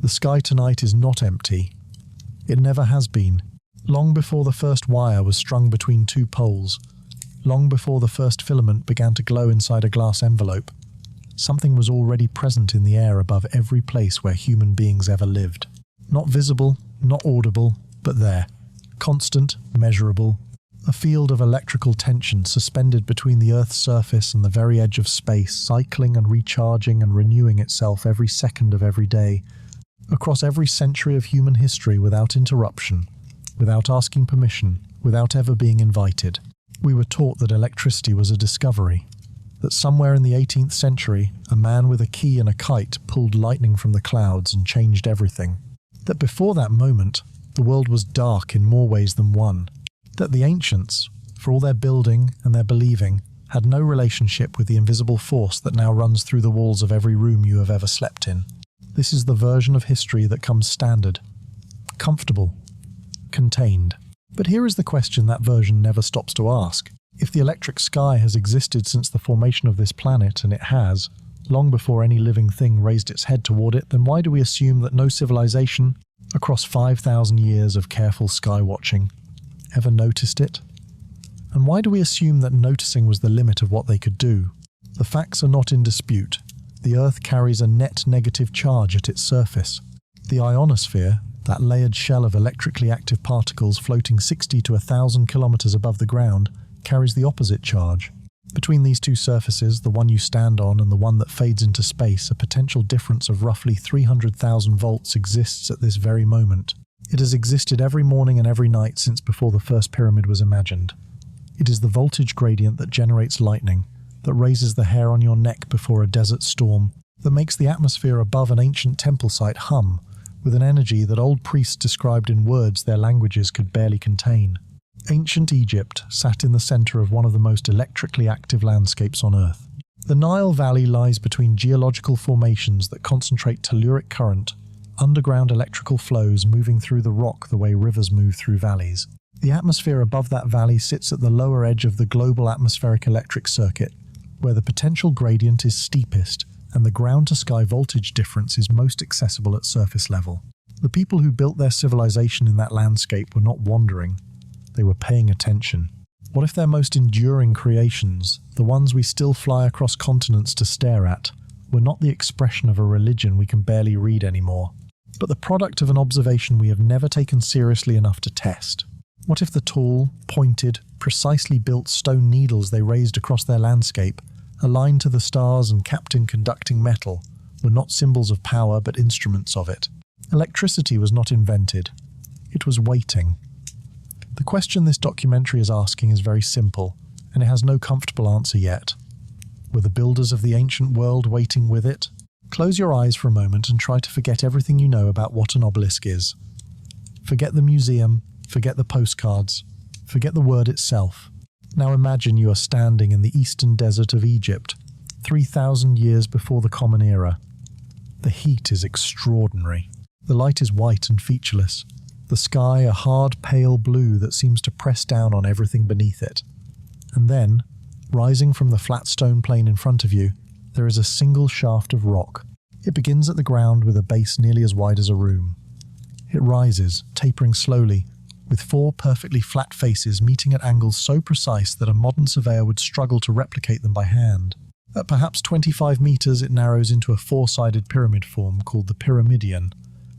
The sky tonight is not empty. It never has been. Long before the first wire was strung between two poles, long before the first filament began to glow inside a glass envelope, something was already present in the air above every place where human beings ever lived. Not visible, not audible, but there. Constant, measurable. A field of electrical tension suspended between the Earth's surface and the very edge of space, cycling and recharging and renewing itself every second of every day, across every century of human history without interruption, without asking permission, without ever being invited. We were taught that electricity was a discovery, that somewhere in the 18th century, a man with a key and a kite pulled lightning from the clouds and changed everything. That before that moment, the world was dark in more ways than one. That the ancients, for all their building and their believing, had no relationship with the invisible force that now runs through the walls of every room you have ever slept in. This is the version of history that comes standard, comfortable, contained. But here is the question that version never stops to ask. If the electric sky has existed since the formation of this planet, and it has, long before any living thing raised its head toward it, then why do we assume that no civilization, across 5,000 years of careful sky watching, ever noticed it? And why do we assume that noticing was the limit of what they could do? The facts are not in dispute. The Earth carries a net negative charge at its surface. The ionosphere, that layered shell of electrically active particles floating 60 to 1,000 kilometers above the ground, carries the opposite charge. Between these two surfaces, the one you stand on and the one that fades into space, a potential difference of roughly 300,000 volts exists at this very moment. It has existed every morning and every night since before the first pyramid was imagined. It is the voltage gradient that generates lightning, that raises the hair on your neck before a desert storm, that makes the atmosphere above an ancient temple site hum, with an energy that old priests described in words their languages could barely contain. Ancient Egypt sat in the center of one of the most electrically active landscapes on Earth. The Nile Valley lies between geological formations that concentrate telluric current, underground electrical flows moving through the rock the way rivers move through valleys. The atmosphere above that valley sits at the lower edge of the global atmospheric electric circuit, where the potential gradient is steepest and the ground-to-sky voltage difference is most accessible at surface level. The people who built their civilization in that landscape were not wandering. They were paying attention. What if their most enduring creations, the ones we still fly across continents to stare at, were not the expression of a religion we can barely read anymore, but the product of an observation we have never taken seriously enough to test? What if the tall, pointed, precisely built stone needles they raised across their landscape, aligned to the stars and capped in conducting metal, were not symbols of power but instruments of it? Electricity was not invented. It was waiting. The question this documentary is asking is very simple, and it has no comfortable answer yet. Were the builders of the ancient world waiting with it? Close your eyes for a moment and try to forget everything you know about what an obelisk is. Forget the museum, forget the postcards, forget the word itself. Now imagine you are standing in the eastern desert of Egypt, 3,000 years before the Common Era. The heat is extraordinary. The light is white and featureless. The sky a hard, pale blue that seems to press down on everything beneath it. And then, rising from the flat stone plain in front of you, there is a single shaft of rock. It begins at the ground with a base nearly as wide as a room. It rises, tapering slowly, with four perfectly flat faces meeting at angles so precise that a modern surveyor would struggle to replicate them by hand. At perhaps 25 meters, it narrows into a four-sided pyramid form called the pyramidion,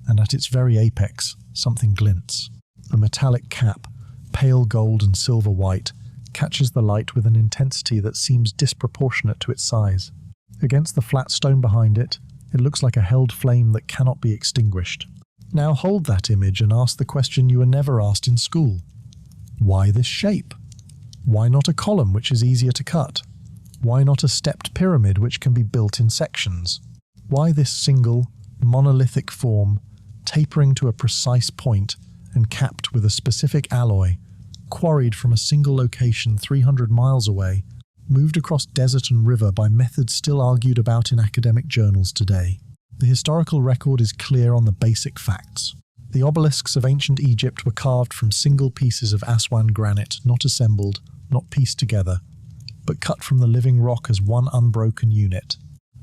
and at its very apex, something glints. A metallic cap, pale gold and silver white, catches the light with an intensity that seems disproportionate to its size. Against the flat stone behind it, it looks like a held flame that cannot be extinguished. Now hold that image and ask the question you were never asked in school. Why this shape? Why not a column which is easier to cut? Why not a stepped pyramid which can be built in sections? Why this single, monolithic form, tapering to a precise point and capped with a specific alloy, quarried from a single location 300 miles away, moved across desert and river by methods still argued about in academic journals today? The historical record is clear on the basic facts. The obelisks of ancient Egypt were carved from single pieces of Aswan granite, not assembled, not pieced together, but cut from the living rock as one unbroken unit.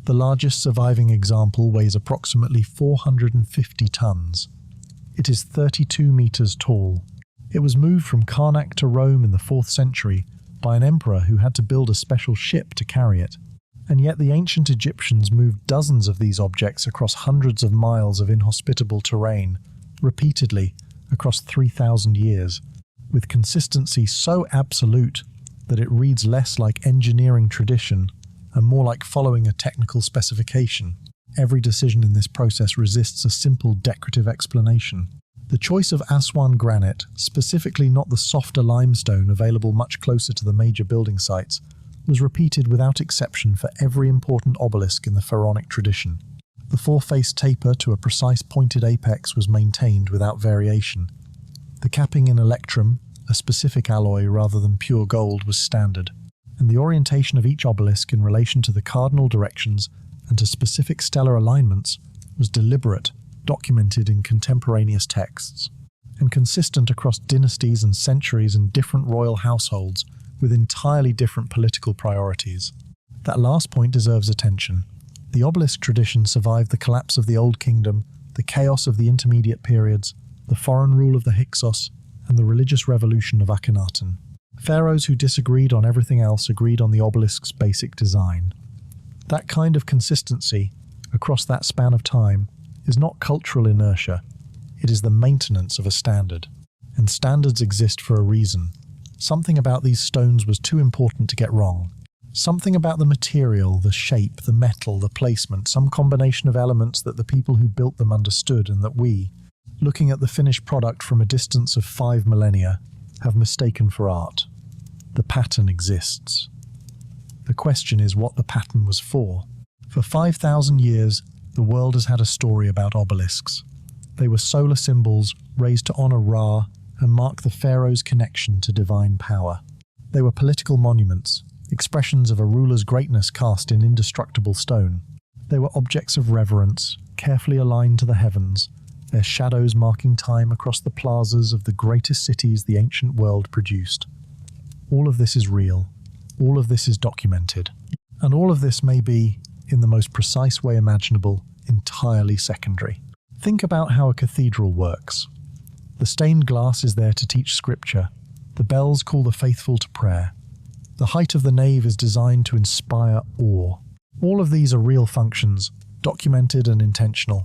The largest surviving example weighs approximately 450 tons. It is 32 meters tall. It was moved from Karnak to Rome in the 4th century by an emperor who had to build a special ship to carry it. And yet the ancient Egyptians moved dozens of these objects across hundreds of miles of inhospitable terrain, repeatedly, across 3,000 years, with consistency so absolute that it reads less like engineering tradition and more like following a technical specification. Every decision in this process resists a simple decorative explanation. The choice of Aswan granite, specifically not the softer limestone available much closer to the major building sites, was repeated without exception for every important obelisk in the pharaonic tradition. The four-faced taper to a precise pointed apex was maintained without variation. The capping in electrum, a specific alloy rather than pure gold, was standard, and the orientation of each obelisk in relation to the cardinal directions and to specific stellar alignments was deliberate, documented in contemporaneous texts, and consistent across dynasties and centuries and different royal households with entirely different political priorities. That last point deserves attention. The obelisk tradition survived the collapse of the Old Kingdom, the chaos of the intermediate periods, the foreign rule of the Hyksos, and the religious revolution of Akhenaten. Pharaohs who disagreed on everything else agreed on the obelisk's basic design. That kind of consistency, across that span of time, is not cultural inertia. It is the maintenance of a standard. And standards exist for a reason. Something about these stones was too important to get wrong. Something about the material, the shape, the metal, the placement, some combination of elements that the people who built them understood and that we, looking at the finished product from a distance of 5 millennia, have mistaken for art. The pattern exists. The question is what the pattern was for. For 5,000 years, the world has had a story about obelisks. They were solar symbols raised to honor Ra and mark the pharaoh's connection to divine power. They were political monuments, expressions of a ruler's greatness cast in indestructible stone. They were objects of reverence, carefully aligned to the heavens, their shadows marking time across the plazas of the greatest cities the ancient world produced. All of this is real. All of this is documented. And all of this may be, in the most precise way imaginable, entirely secondary. Think about how a cathedral works. The stained glass is there to teach scripture. The bells call the faithful to prayer. The height of the nave is designed to inspire awe. All of these are real functions, documented and intentional.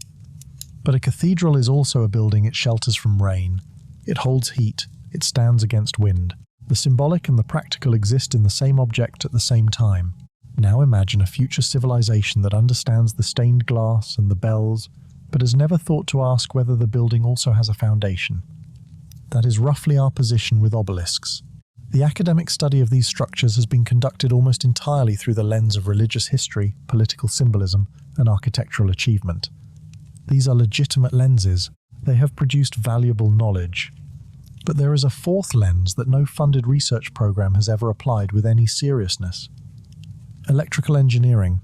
But a cathedral is also a building. It shelters from rain. It holds heat. It stands against wind. The symbolic and the practical exist in the same object at the same time. Now imagine a future civilization that understands the stained glass and the bells, but has never thought to ask whether the building also has a foundation. That is roughly our position with obelisks. The academic study of these structures has been conducted almost entirely through the lens of religious history, political symbolism, and architectural achievement. These are legitimate lenses. They have produced valuable knowledge. But there is a fourth lens that no funded research program has ever applied with any seriousness. Electrical engineering,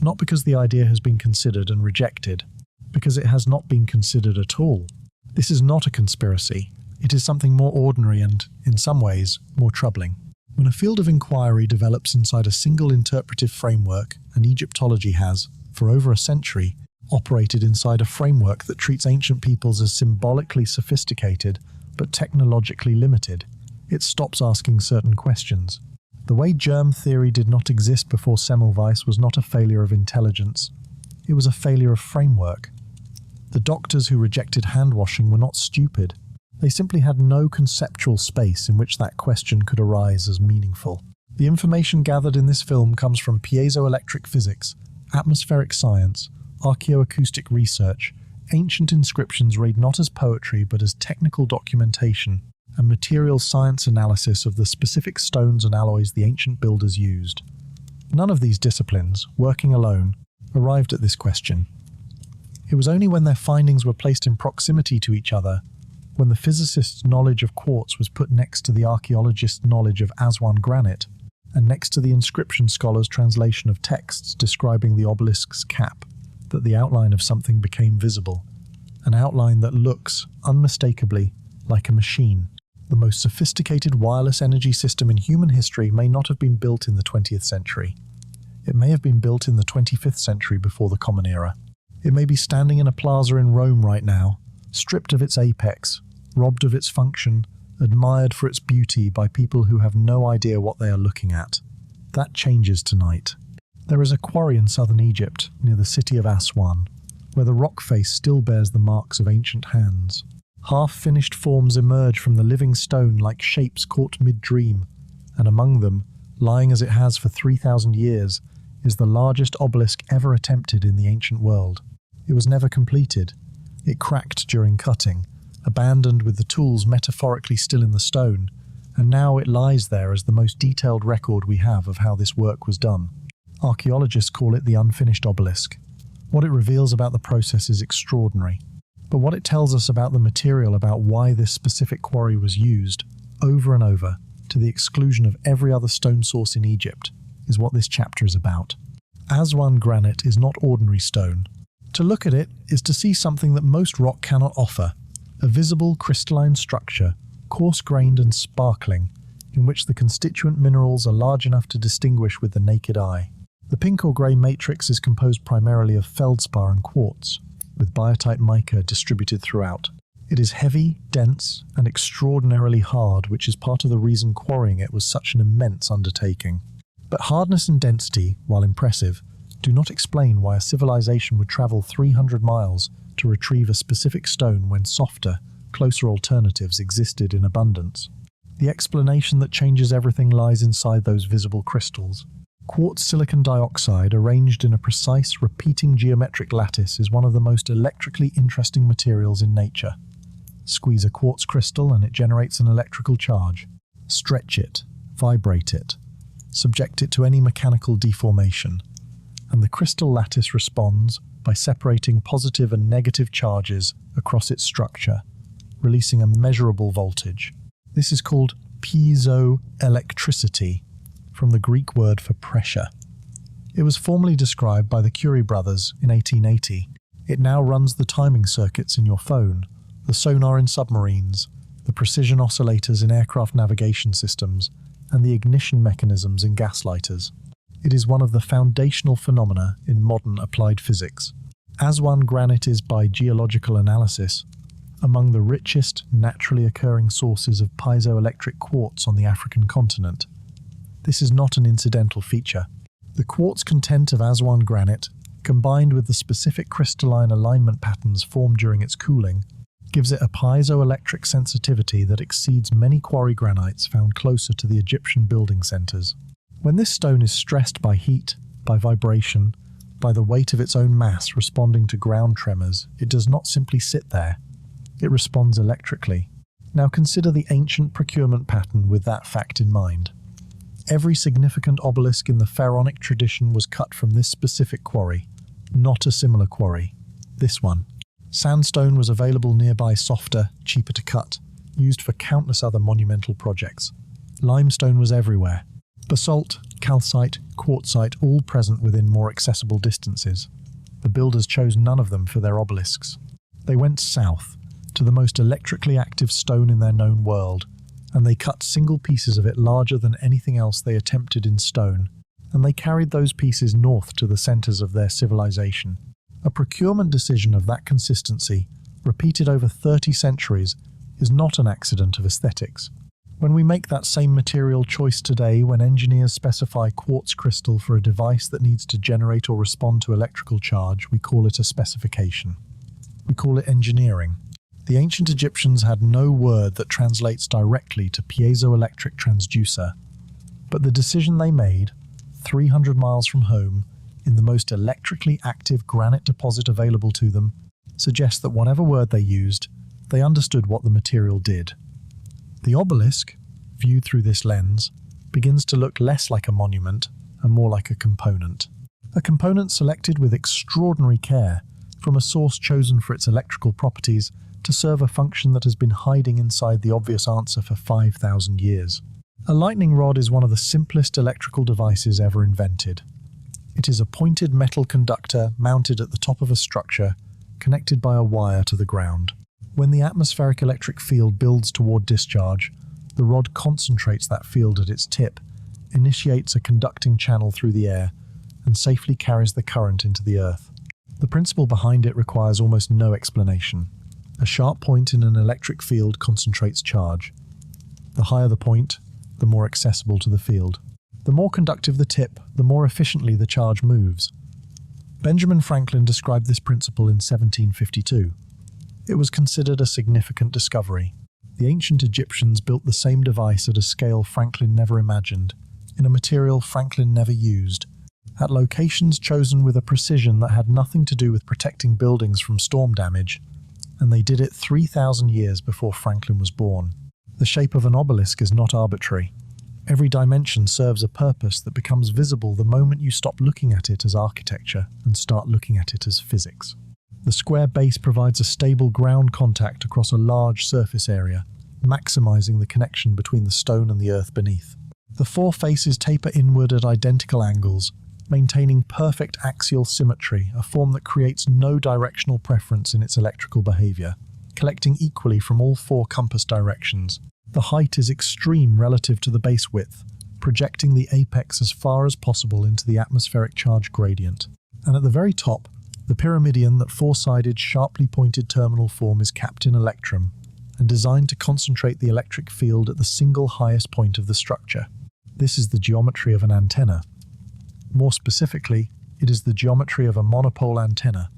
not because the idea has been considered and rejected, because it has not been considered at all. This is not a conspiracy. It is something more ordinary and, in some ways, more troubling. When a field of inquiry develops inside a single interpretive framework, and Egyptology has, for over a century, operated inside a framework that treats ancient peoples as symbolically sophisticated but technologically limited, it stops asking certain questions. The way germ theory did not exist before Semmelweis was not a failure of intelligence. It was a failure of framework. The doctors who rejected hand-washing were not stupid. They simply had no conceptual space in which that question could arise as meaningful. The information gathered in this film comes from piezoelectric physics, atmospheric science, archaeoacoustic research, ancient inscriptions read not as poetry but as technical documentation, and material science analysis of the specific stones and alloys the ancient builders used. None of these disciplines, working alone, arrived at this question. It was only when their findings were placed in proximity to each other, when the physicist's knowledge of quartz was put next to the archaeologist's knowledge of Aswan granite, and next to the inscription scholar's translation of texts describing the obelisk's cap, that the outline of something became visible. An outline that looks, unmistakably, like a machine. The most sophisticated wireless energy system in human history may not have been built in the 20th century. It may have been built in the 25th century before the Common Era. It may be standing in a plaza in Rome right now, stripped of its apex, robbed of its function, admired for its beauty by people who have no idea what they are looking at. That changes tonight. There is a quarry in southern Egypt, near the city of Aswan, where the rock face still bears the marks of ancient hands. Half-finished forms emerge from the living stone like shapes caught mid-dream, and among them, lying as it has for 3,000 years, is the largest obelisk ever attempted in the ancient world. It was never completed. It cracked during cutting, abandoned with the tools metaphorically still in the stone, and now it lies there as the most detailed record we have of how this work was done. Archaeologists call it the unfinished obelisk. What it reveals about the process is extraordinary. But what it tells us about the material, about why this specific quarry was used, over and over, to the exclusion of every other stone source in Egypt, is what this chapter is about. Aswan granite is not ordinary stone. To look at it is to see something that most rock cannot offer, a visible crystalline structure, coarse-grained and sparkling, in which the constituent minerals are large enough to distinguish with the naked eye. The pink or grey matrix is composed primarily of feldspar and quartz, with biotite mica distributed throughout. It is heavy, dense, and extraordinarily hard, which is part of the reason quarrying it was such an immense undertaking. But hardness and density, while impressive, do not explain why a civilization would travel 300 miles to retrieve a specific stone when softer, closer alternatives existed in abundance. The explanation that changes everything lies inside those visible crystals. Quartz silicon dioxide, arranged in a precise, repeating geometric lattice, is one of the most electrically interesting materials in nature. Squeeze a quartz crystal and it generates an electrical charge. Stretch it, vibrate it, subject it to any mechanical deformation, and the crystal lattice responds by separating positive and negative charges across its structure, releasing a measurable voltage. This is called piezoelectricity, from the Greek word for pressure. It was formally described by the Curie brothers in 1880. It now runs the timing circuits in your phone, the sonar in submarines, the precision oscillators in aircraft navigation systems, and the ignition mechanisms in gaslighters. It is one of the foundational phenomena in modern applied physics. Aswan granite is, by geological analysis, among the richest naturally occurring sources of piezoelectric quartz on the African continent. This is not an incidental feature. The quartz content of Aswan granite, combined with the specific crystalline alignment patterns formed during its cooling, gives it a piezoelectric sensitivity that exceeds many quarry granites found closer to the Egyptian building centers. When this stone is stressed by heat, by vibration, by the weight of its own mass responding to ground tremors, it does not simply sit there. It responds electrically. Now consider the ancient procurement pattern with that fact in mind. Every significant obelisk in the pharaonic tradition was cut from this specific quarry, not a similar quarry. This one. Sandstone was available nearby, softer, cheaper to cut, used for countless other monumental projects. Limestone was everywhere. Basalt, calcite, quartzite, all present within more accessible distances. The builders chose none of them for their obelisks. They went south, to the most electrically active stone in their known world, and they cut single pieces of it larger than anything else they attempted in stone, and they carried those pieces north to the centers of their civilization. A procurement decision of that consistency, repeated over 30 centuries, is not an accident of aesthetics. When we make that same material choice today, when engineers specify quartz crystal for a device that needs to generate or respond to electrical charge, we call it a specification. We call it engineering. The ancient Egyptians had no word that translates directly to piezoelectric transducer, but the decision they made, 300 miles from home, in the most electrically active granite deposit available to them, suggests that whatever word they used, they understood what the material did. The obelisk, viewed through this lens, begins to look less like a monument and more like a component. A component selected with extraordinary care from a source chosen for its electrical properties to serve a function that has been hiding inside the obvious answer for 5,000 years. A lightning rod is one of the simplest electrical devices ever invented. It is a pointed metal conductor mounted at the top of a structure, connected by a wire to the ground. When the atmospheric electric field builds toward discharge, the rod concentrates that field at its tip, initiates a conducting channel through the air, and safely carries the current into the Earth. The principle behind it requires almost no explanation. A sharp point in an electric field concentrates charge. The higher the point, the more accessible to the field. The more conductive the tip, the more efficiently the charge moves. Benjamin Franklin described this principle in 1752. It was considered a significant discovery. The ancient Egyptians built the same device at a scale Franklin never imagined, in a material Franklin never used, at locations chosen with a precision that had nothing to do with protecting buildings from storm damage, and they did it 3,000 years before Franklin was born. The shape of an obelisk is not arbitrary. Every dimension serves a purpose that becomes visible the moment you stop looking at it as architecture and start looking at it as physics. The square base provides a stable ground contact across a large surface area, maximizing the connection between the stone and the earth beneath. The four faces taper inward at identical angles, maintaining perfect axial symmetry, a form that creates no directional preference in its electrical behavior, collecting equally from all four compass directions. The height is extreme relative to the base width, projecting the apex as far as possible into the atmospheric charge gradient. And at the very top, the pyramidion, that four-sided, sharply pointed terminal form, is capped in electrum and designed to concentrate the electric field at the single highest point of the structure. This is the geometry of an antenna. More specifically, it is the geometry of a monopole antenna,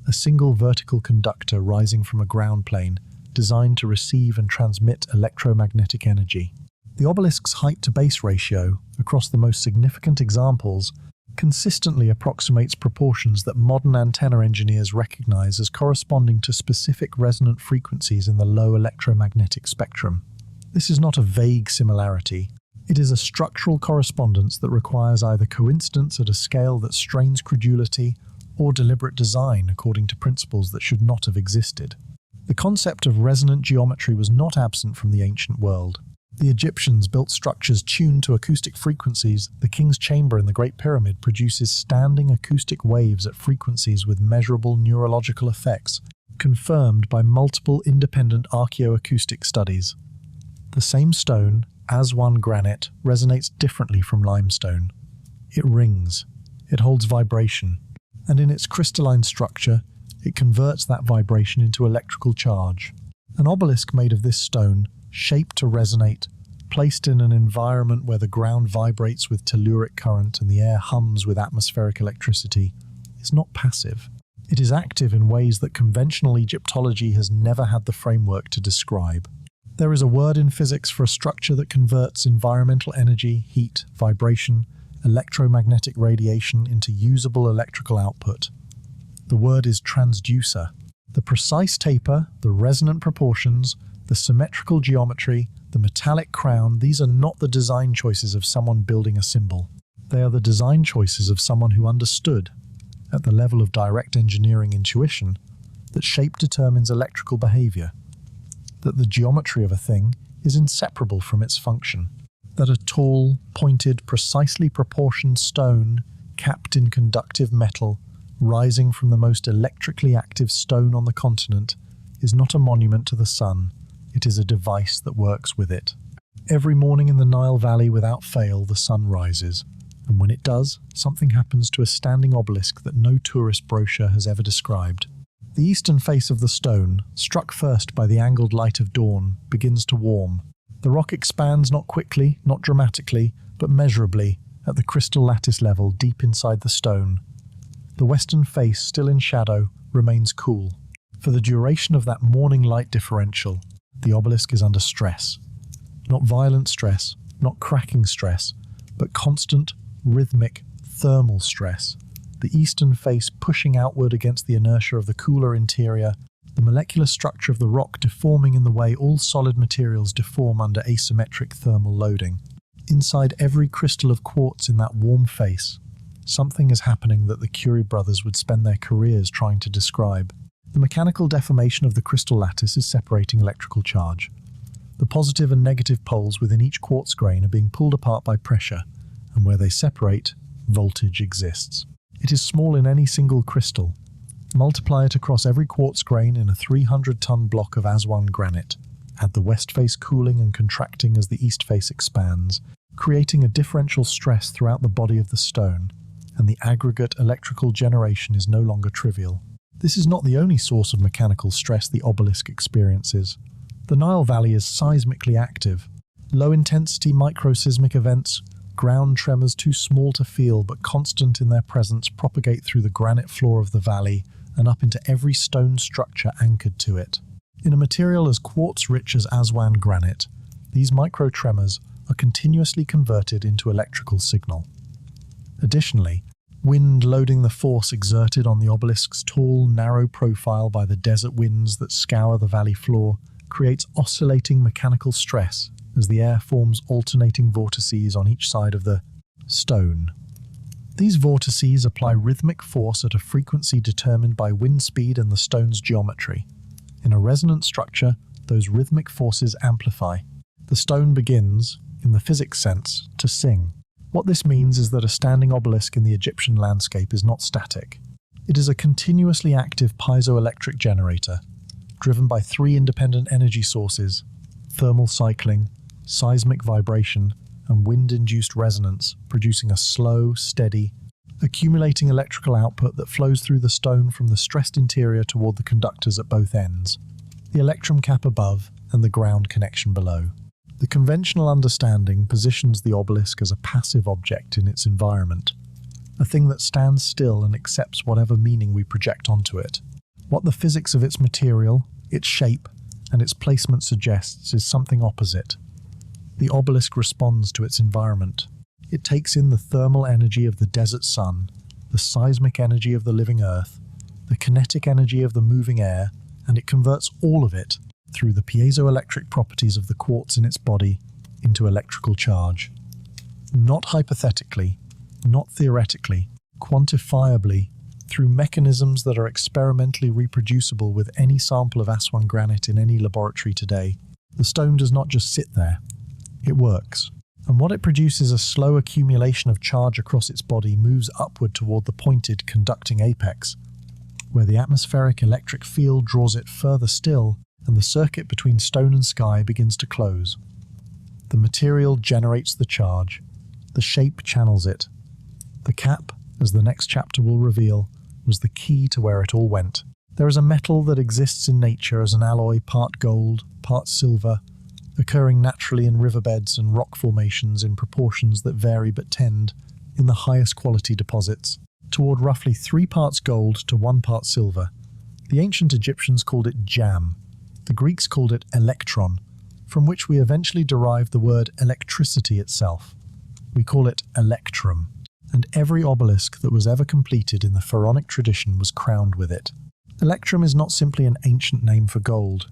a single vertical conductor rising from a ground plane designed to receive and transmit electromagnetic energy. The obelisk's height-to-base ratio, across the most significant examples, consistently approximates proportions that modern antenna engineers recognize as corresponding to specific resonant frequencies in the low electromagnetic spectrum. This is not a vague similarity. It is a structural correspondence that requires either coincidence at a scale that strains credulity or deliberate design according to principles that should not have existed. The concept of resonant geometry was not absent from the ancient world. The Egyptians built structures tuned to acoustic frequencies. The King's Chamber in the Great Pyramid produces standing acoustic waves at frequencies with measurable neurological effects, confirmed by multiple independent archaeoacoustic studies. The same stone, Aswan granite, resonates differently from limestone. It rings. It holds vibration. And in its crystalline structure, it converts that vibration into electrical charge. An obelisk made of this stone, shaped to resonate, placed in an environment where the ground vibrates with telluric current and the air hums with atmospheric electricity, is not passive. It is active in ways that conventional Egyptology has never had the framework to describe. There is a word in physics for a structure that converts environmental energy, heat, vibration, electromagnetic radiation into usable electrical output. The word is transducer. The precise taper, the resonant proportions, the symmetrical geometry, the metallic crown, these are not the design choices of someone building a symbol. They are the design choices of someone who understood, at the level of direct engineering intuition, that shape determines electrical behavior, that the geometry of a thing is inseparable from its function, that a tall, pointed, precisely proportioned stone, capped in conductive metal, rising from the most electrically active stone on the continent, is not a monument to the sun, it is a device that works with it. Every morning in the Nile Valley, without fail, the sun rises, and when it does, something happens to a standing obelisk that no tourist brochure has ever described. The eastern face of the stone, struck first by the angled light of dawn, begins to warm. The rock expands not quickly, not dramatically, but measurably, at the crystal lattice level deep inside the stone. The western face, still in shadow, remains cool. For the duration of that morning light differential, the obelisk is under stress. Not violent stress, not cracking stress, but constant, rhythmic, thermal stress. The eastern face pushing outward against the inertia of the cooler interior, the molecular structure of the rock deforming in the way all solid materials deform under asymmetric thermal loading. Inside every crystal of quartz in that warm face, something is happening that the Curie brothers would spend their careers trying to describe. The mechanical deformation of the crystal lattice is separating electrical charge. The positive and negative poles within each quartz grain are being pulled apart by pressure, and where they separate, voltage exists. It is small in any single crystal. Multiply it across every quartz grain in a 300-ton block of Aswan granite. Add the west face cooling and contracting as the east face expands, creating a differential stress throughout the body of the stone. and the aggregate electrical generation is no longer trivial. This is not the only source of mechanical stress the obelisk experiences. The Nile Valley is seismically active. Low-intensity microseismic events, ground tremors too small to feel but constant in their presence, propagate through the granite floor of the valley and up into every stone structure anchored to it. In a material as quartz-rich as Aswan granite, these microtremors are continuously converted into electrical signal. Additionally, wind loading the force exerted on the obelisk's tall, narrow profile by the desert winds that scour the valley floor creates oscillating mechanical stress as the air forms alternating vortices on each side of the stone. These vortices apply rhythmic force at a frequency determined by wind speed and the stone's geometry. In a resonant structure, those rhythmic forces amplify. The stone begins, in the physics sense, to sing. What this means is that a standing obelisk in the Egyptian landscape is not static. It is a continuously active piezoelectric generator, driven by three independent energy sources: thermal cycling, seismic vibration, and wind-induced resonance, producing a slow, steady, accumulating electrical output that flows through the stone from the stressed interior toward the conductors at both ends, the electrum cap above and the ground connection below. The conventional understanding positions the obelisk as a passive object in its environment, a thing that stands still and accepts whatever meaning we project onto it. What the physics of its material, its shape, and its placement suggests is something opposite. The obelisk responds to its environment. It takes in the thermal energy of the desert sun, the seismic energy of the living earth, the kinetic energy of the moving air, and it converts all of it, through the piezoelectric properties of the quartz in its body, into electrical charge. Not hypothetically, not theoretically, quantifiably, through mechanisms that are experimentally reproducible with any sample of Aswan granite in any laboratory today. The stone does not just sit there. It works. And what it produces, a slow accumulation of charge across its body, moves upward toward the pointed, conducting apex, where the atmospheric electric field draws it further still, and the circuit between stone and sky begins to close. The material generates the charge. The shape channels it. The cap, as the next chapter will reveal, was the key to where it all went. There is a metal that exists in nature as an alloy, part gold, part silver, occurring naturally in riverbeds and rock formations in proportions that vary but tend, in the highest quality deposits, toward roughly 3 parts gold to 1 part silver. The ancient Egyptians called it jam. The Greeks called it electron, from which we eventually derived the word electricity itself. We call it electrum, and every obelisk that was ever completed in the pharaonic tradition was crowned with it. Electrum is not simply an ancient name for gold.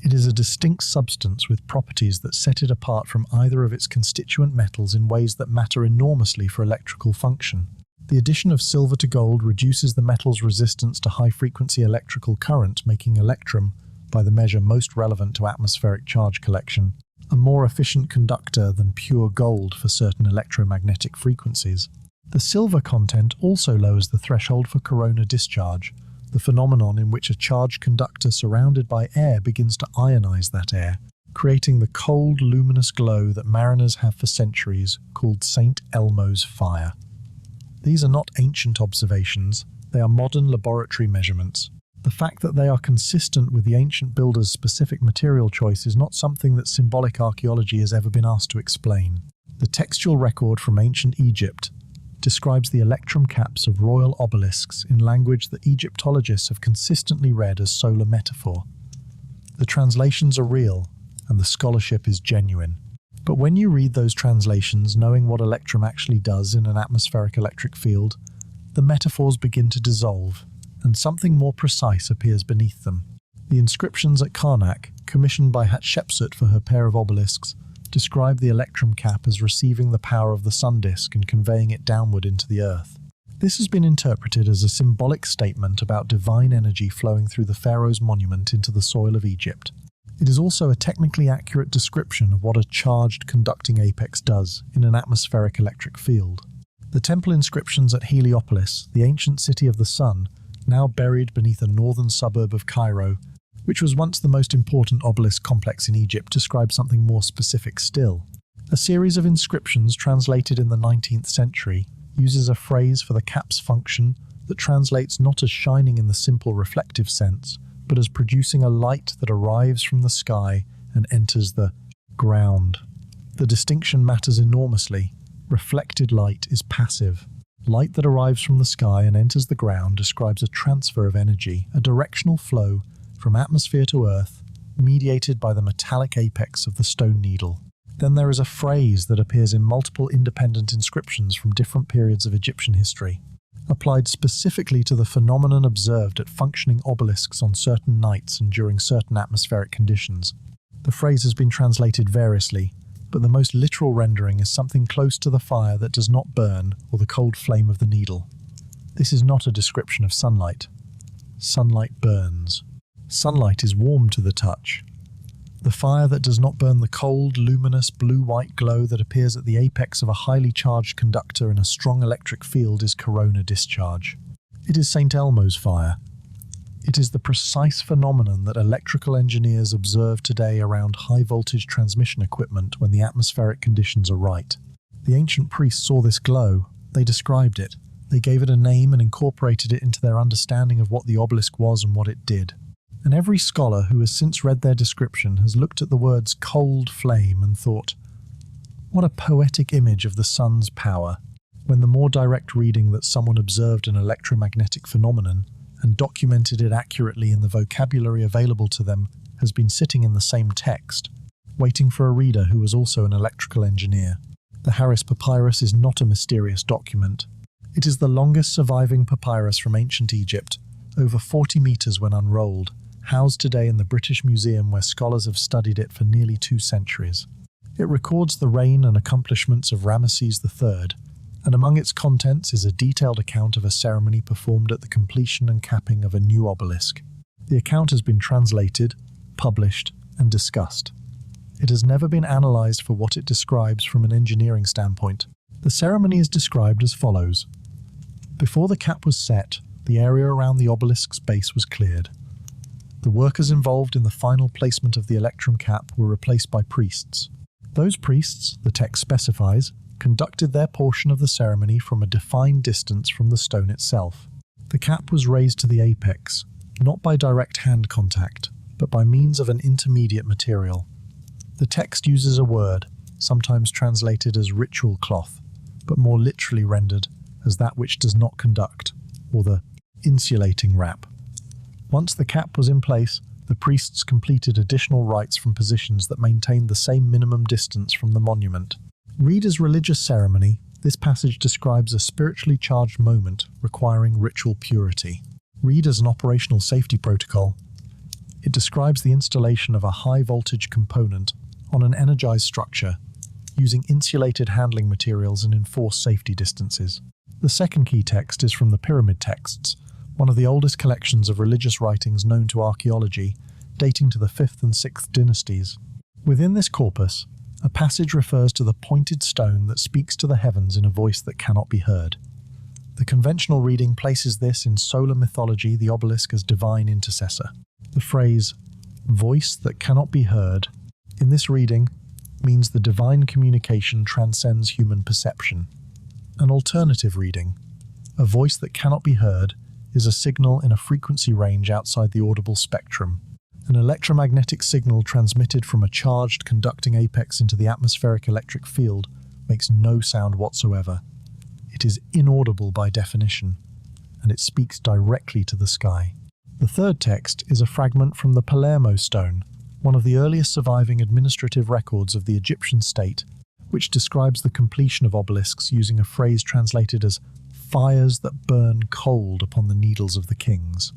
It is a distinct substance with properties that set it apart from either of its constituent metals in ways that matter enormously for electrical function. The addition of silver to gold reduces the metal's resistance to high-frequency electrical current, making electrum, by the measure most relevant to atmospheric charge collection, a more efficient conductor than pure gold for certain electromagnetic frequencies. The silver content also lowers the threshold for corona discharge, the phenomenon in which a charged conductor surrounded by air begins to ionize that air, creating the cold, luminous glow that mariners have for centuries, called St. Elmo's fire. These are not ancient observations, they are modern laboratory measurements. The fact that they are consistent with the ancient builders' specific material choice is not something that symbolic archaeology has ever been asked to explain. The textual record from ancient Egypt describes the electrum caps of royal obelisks in language that Egyptologists have consistently read as solar metaphor. The translations are real, and the scholarship is genuine. But when you read those translations, knowing what electrum actually does in an atmospheric electric field, the metaphors begin to dissolve, and something more precise appears beneath them. The inscriptions at Karnak, commissioned by Hatshepsut for her pair of obelisks, describe the electrum cap as receiving the power of the sun disk and conveying it downward into the earth. This has been interpreted as a symbolic statement about divine energy flowing through the pharaoh's monument into the soil of Egypt. It is also a technically accurate description of what a charged conducting apex does in an atmospheric electric field. The temple inscriptions at Heliopolis, the ancient city of the sun, now buried beneath a northern suburb of Cairo, which was once the most important obelisk complex in Egypt, describe something more specific still. A series of inscriptions translated in the 19th century uses a phrase for the cap's function that translates not as shining in the simple reflective sense, but as producing a light that arrives from the sky and enters the ground. The distinction matters enormously. Reflected light is passive. Light that arrives from the sky and enters the ground describes a transfer of energy, a directional flow from atmosphere to Earth, mediated by the metallic apex of the stone needle. Then there is a phrase that appears in multiple independent inscriptions from different periods of Egyptian history, applied specifically to the phenomenon observed at functioning obelisks on certain nights and during certain atmospheric conditions. The phrase has been translated variously, but the most literal rendering is something close to the fire that does not burn or the cold flame of the needle. This is not a description of sunlight. Sunlight burns. Sunlight is warm to the touch. The fire that does not burn the cold, luminous, blue-white glow that appears at the apex of a highly charged conductor in a strong electric field is corona discharge. It is St. Elmo's fire. It is the precise phenomenon that electrical engineers observe today around high-voltage transmission equipment when the atmospheric conditions are right. The ancient priests saw this glow. They described it. They gave it a name and incorporated it into their understanding of what the obelisk was and what it did. And every scholar who has since read their description has looked at the words cold flame and thought, what a poetic image of the sun's power, when the more direct reading that someone observed an electromagnetic phenomenon and documented it accurately in the vocabulary available to them has been sitting in the same text, waiting for a reader who was also an electrical engineer. The Harris Papyrus is not a mysterious document. It is the longest surviving papyrus from ancient Egypt, over 40 meters when unrolled, housed today in the British Museum where scholars have studied it for nearly 2 centuries. It records the reign and accomplishments of Ramesses III, and among its contents is a detailed account of a ceremony performed at the completion and capping of a new obelisk. The account has been translated, published, and discussed. It has never been analysed for what it describes from an engineering standpoint. The ceremony is described as follows. Before the cap was set, the area around the obelisk's base was cleared. The workers involved in the final placement of the electrum cap were replaced by priests. Those priests, the text specifies, conducted their portion of the ceremony from a defined distance from the stone itself. The cap was raised to the apex, not by direct hand contact, but by means of an intermediate material. The text uses a word, sometimes translated as ritual cloth, but more literally rendered as that which does not conduct, or the insulating wrap. Once the cap was in place, the priests completed additional rites from positions that maintained the same minimum distance from the monument. Read as religious ceremony, this passage describes a spiritually charged moment requiring ritual purity. Read as an operational safety protocol. It describes the installation of a high-voltage component on an energized structure, using insulated handling materials and enforced safety distances. The second key text is from the Pyramid Texts, one of the oldest collections of religious writings known to archaeology, dating to the 5th and 6th dynasties. Within this corpus, a passage refers to the pointed stone that speaks to the heavens in a voice that cannot be heard. The conventional reading places this in solar mythology, the obelisk as divine intercessor. The phrase, voice that cannot be heard, in this reading, means the divine communication transcends human perception. An alternative reading, a voice that cannot be heard, is a signal in a frequency range outside the audible spectrum. An electromagnetic signal transmitted from a charged conducting apex into the atmospheric electric field makes no sound whatsoever. It is inaudible by definition, and it speaks directly to the sky. The third text is a fragment from the Palermo stone, one of the earliest surviving administrative records of the Egyptian state, which describes the completion of obelisks using a phrase translated as fires that burn cold upon the needles of the kings.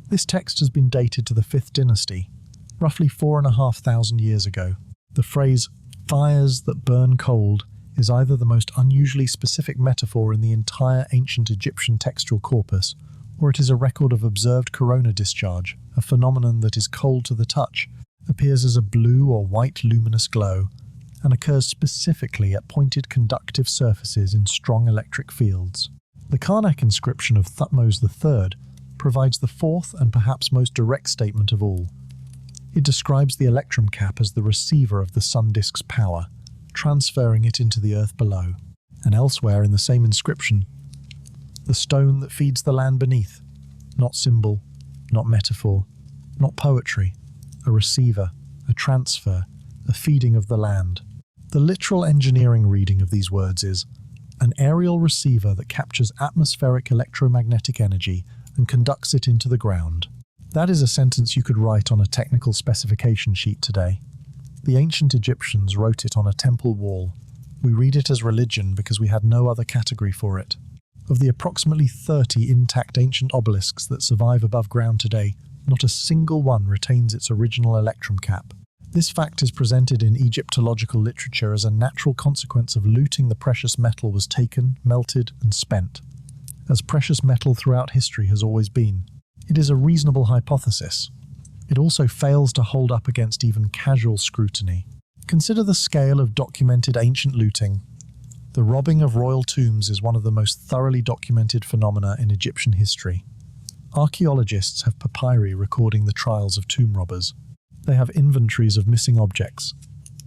This text has been dated to the 5th dynasty, roughly 4,500 years ago. The phrase fires that burn cold is either the most unusually specific metaphor in the entire ancient Egyptian textual corpus, or it is a record of observed corona discharge, a phenomenon that is cold to the touch, appears as a blue or white luminous glow, and occurs specifically at pointed conductive surfaces in strong electric fields. The Karnak inscription of Thutmose III provides the fourth and perhaps most direct statement of all. It describes the electrum cap as the receiver of the sun disk's power, transferring it into the earth below. And elsewhere in the same inscription, the stone that feeds the land beneath, not symbol, not metaphor, not poetry, a receiver, a transfer, a feeding of the land. The literal engineering reading of these words is an aerial receiver that captures atmospheric electromagnetic energy and conducts it into the ground. That is a sentence you could write on a technical specification sheet today. The ancient Egyptians wrote it on a temple wall. We read it as religion because we had no other category for it. Of the approximately 30 intact ancient obelisks that survive above ground today, not a single one retains its original electrum cap. This fact is presented in Egyptological literature as a natural consequence of looting the precious metal was taken, melted, and spent, as precious metal throughout history has always been. It is a reasonable hypothesis. It also fails to hold up against even casual scrutiny. Consider the scale of documented ancient looting. The robbing of royal tombs is one of the most thoroughly documented phenomena in Egyptian history. Archaeologists have papyri recording the trials of tomb robbers. They have inventories of missing objects.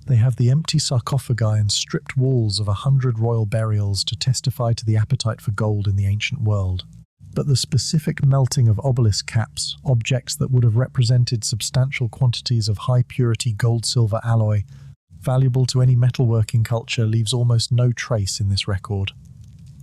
They have the empty sarcophagi and stripped walls of 100 royal burials to testify to the appetite for gold in the ancient world. But the specific melting of obelisk caps, objects that would have represented substantial quantities of high-purity gold-silver alloy, valuable to any metalworking culture, leaves almost no trace in this record.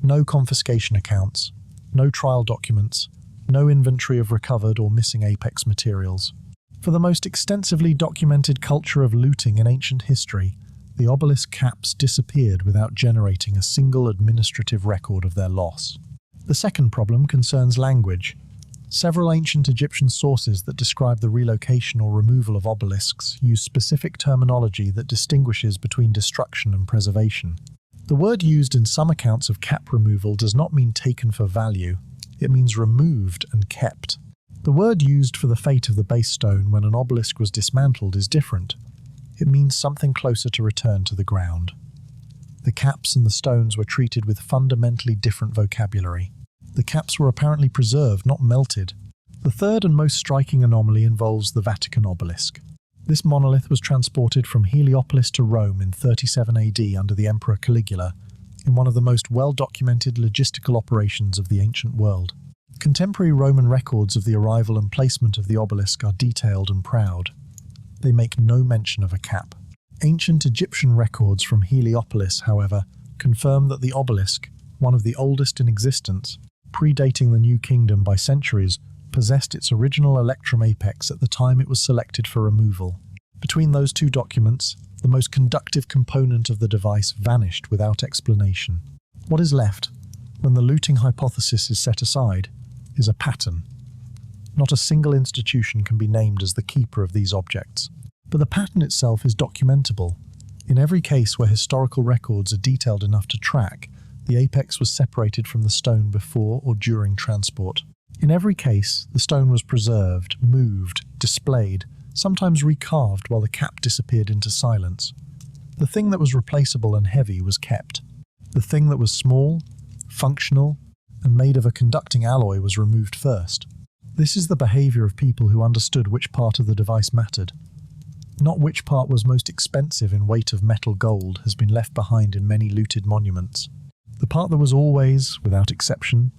No confiscation accounts, no trial documents, no inventory of recovered or missing apex materials. For the most extensively documented culture of looting in ancient history, the obelisk caps disappeared without generating a single administrative record of their loss. The second problem concerns language. Several ancient Egyptian sources that describe the relocation or removal of obelisks use specific terminology that distinguishes between destruction and preservation. The word used in some accounts of cap removal does not mean taken for value. It means removed and kept. The word used for the fate of the base stone when an obelisk was dismantled is different. It means something closer to return to the ground. The caps and the stones were treated with fundamentally different vocabulary. The caps were apparently preserved, not melted. The third and most striking anomaly involves the Vatican obelisk. This monolith was transported from Heliopolis to Rome in 37 AD under the Emperor Caligula, in one of the most well-documented logistical operations of the ancient world. Contemporary Roman records of the arrival and placement of the obelisk are detailed and proud. They make no mention of a cap. Ancient Egyptian records from Heliopolis, however, confirm that the obelisk, one of the oldest in existence, predating the New Kingdom by centuries, possessed its original electrum apex at the time it was selected for removal. Between those two documents, the most conductive component of the device vanished without explanation. What is left, when the looting hypothesis is set aside, is a pattern. Not a single institution can be named as the keeper of these objects, but the pattern itself is documentable. In every case where historical records are detailed enough to track, the apex was separated from the stone before or during transport. In every case, the stone was preserved, moved, displayed, sometimes recarved while the cap disappeared into silence. The thing that was replaceable and heavy was kept. The thing that was small, functional, and made of a conducting alloy was removed first. This is the behavior of people who understood which part of the device mattered. Not which part was most expensive in weight of metal gold has been left behind in many looted monuments. The part that was always, without exception,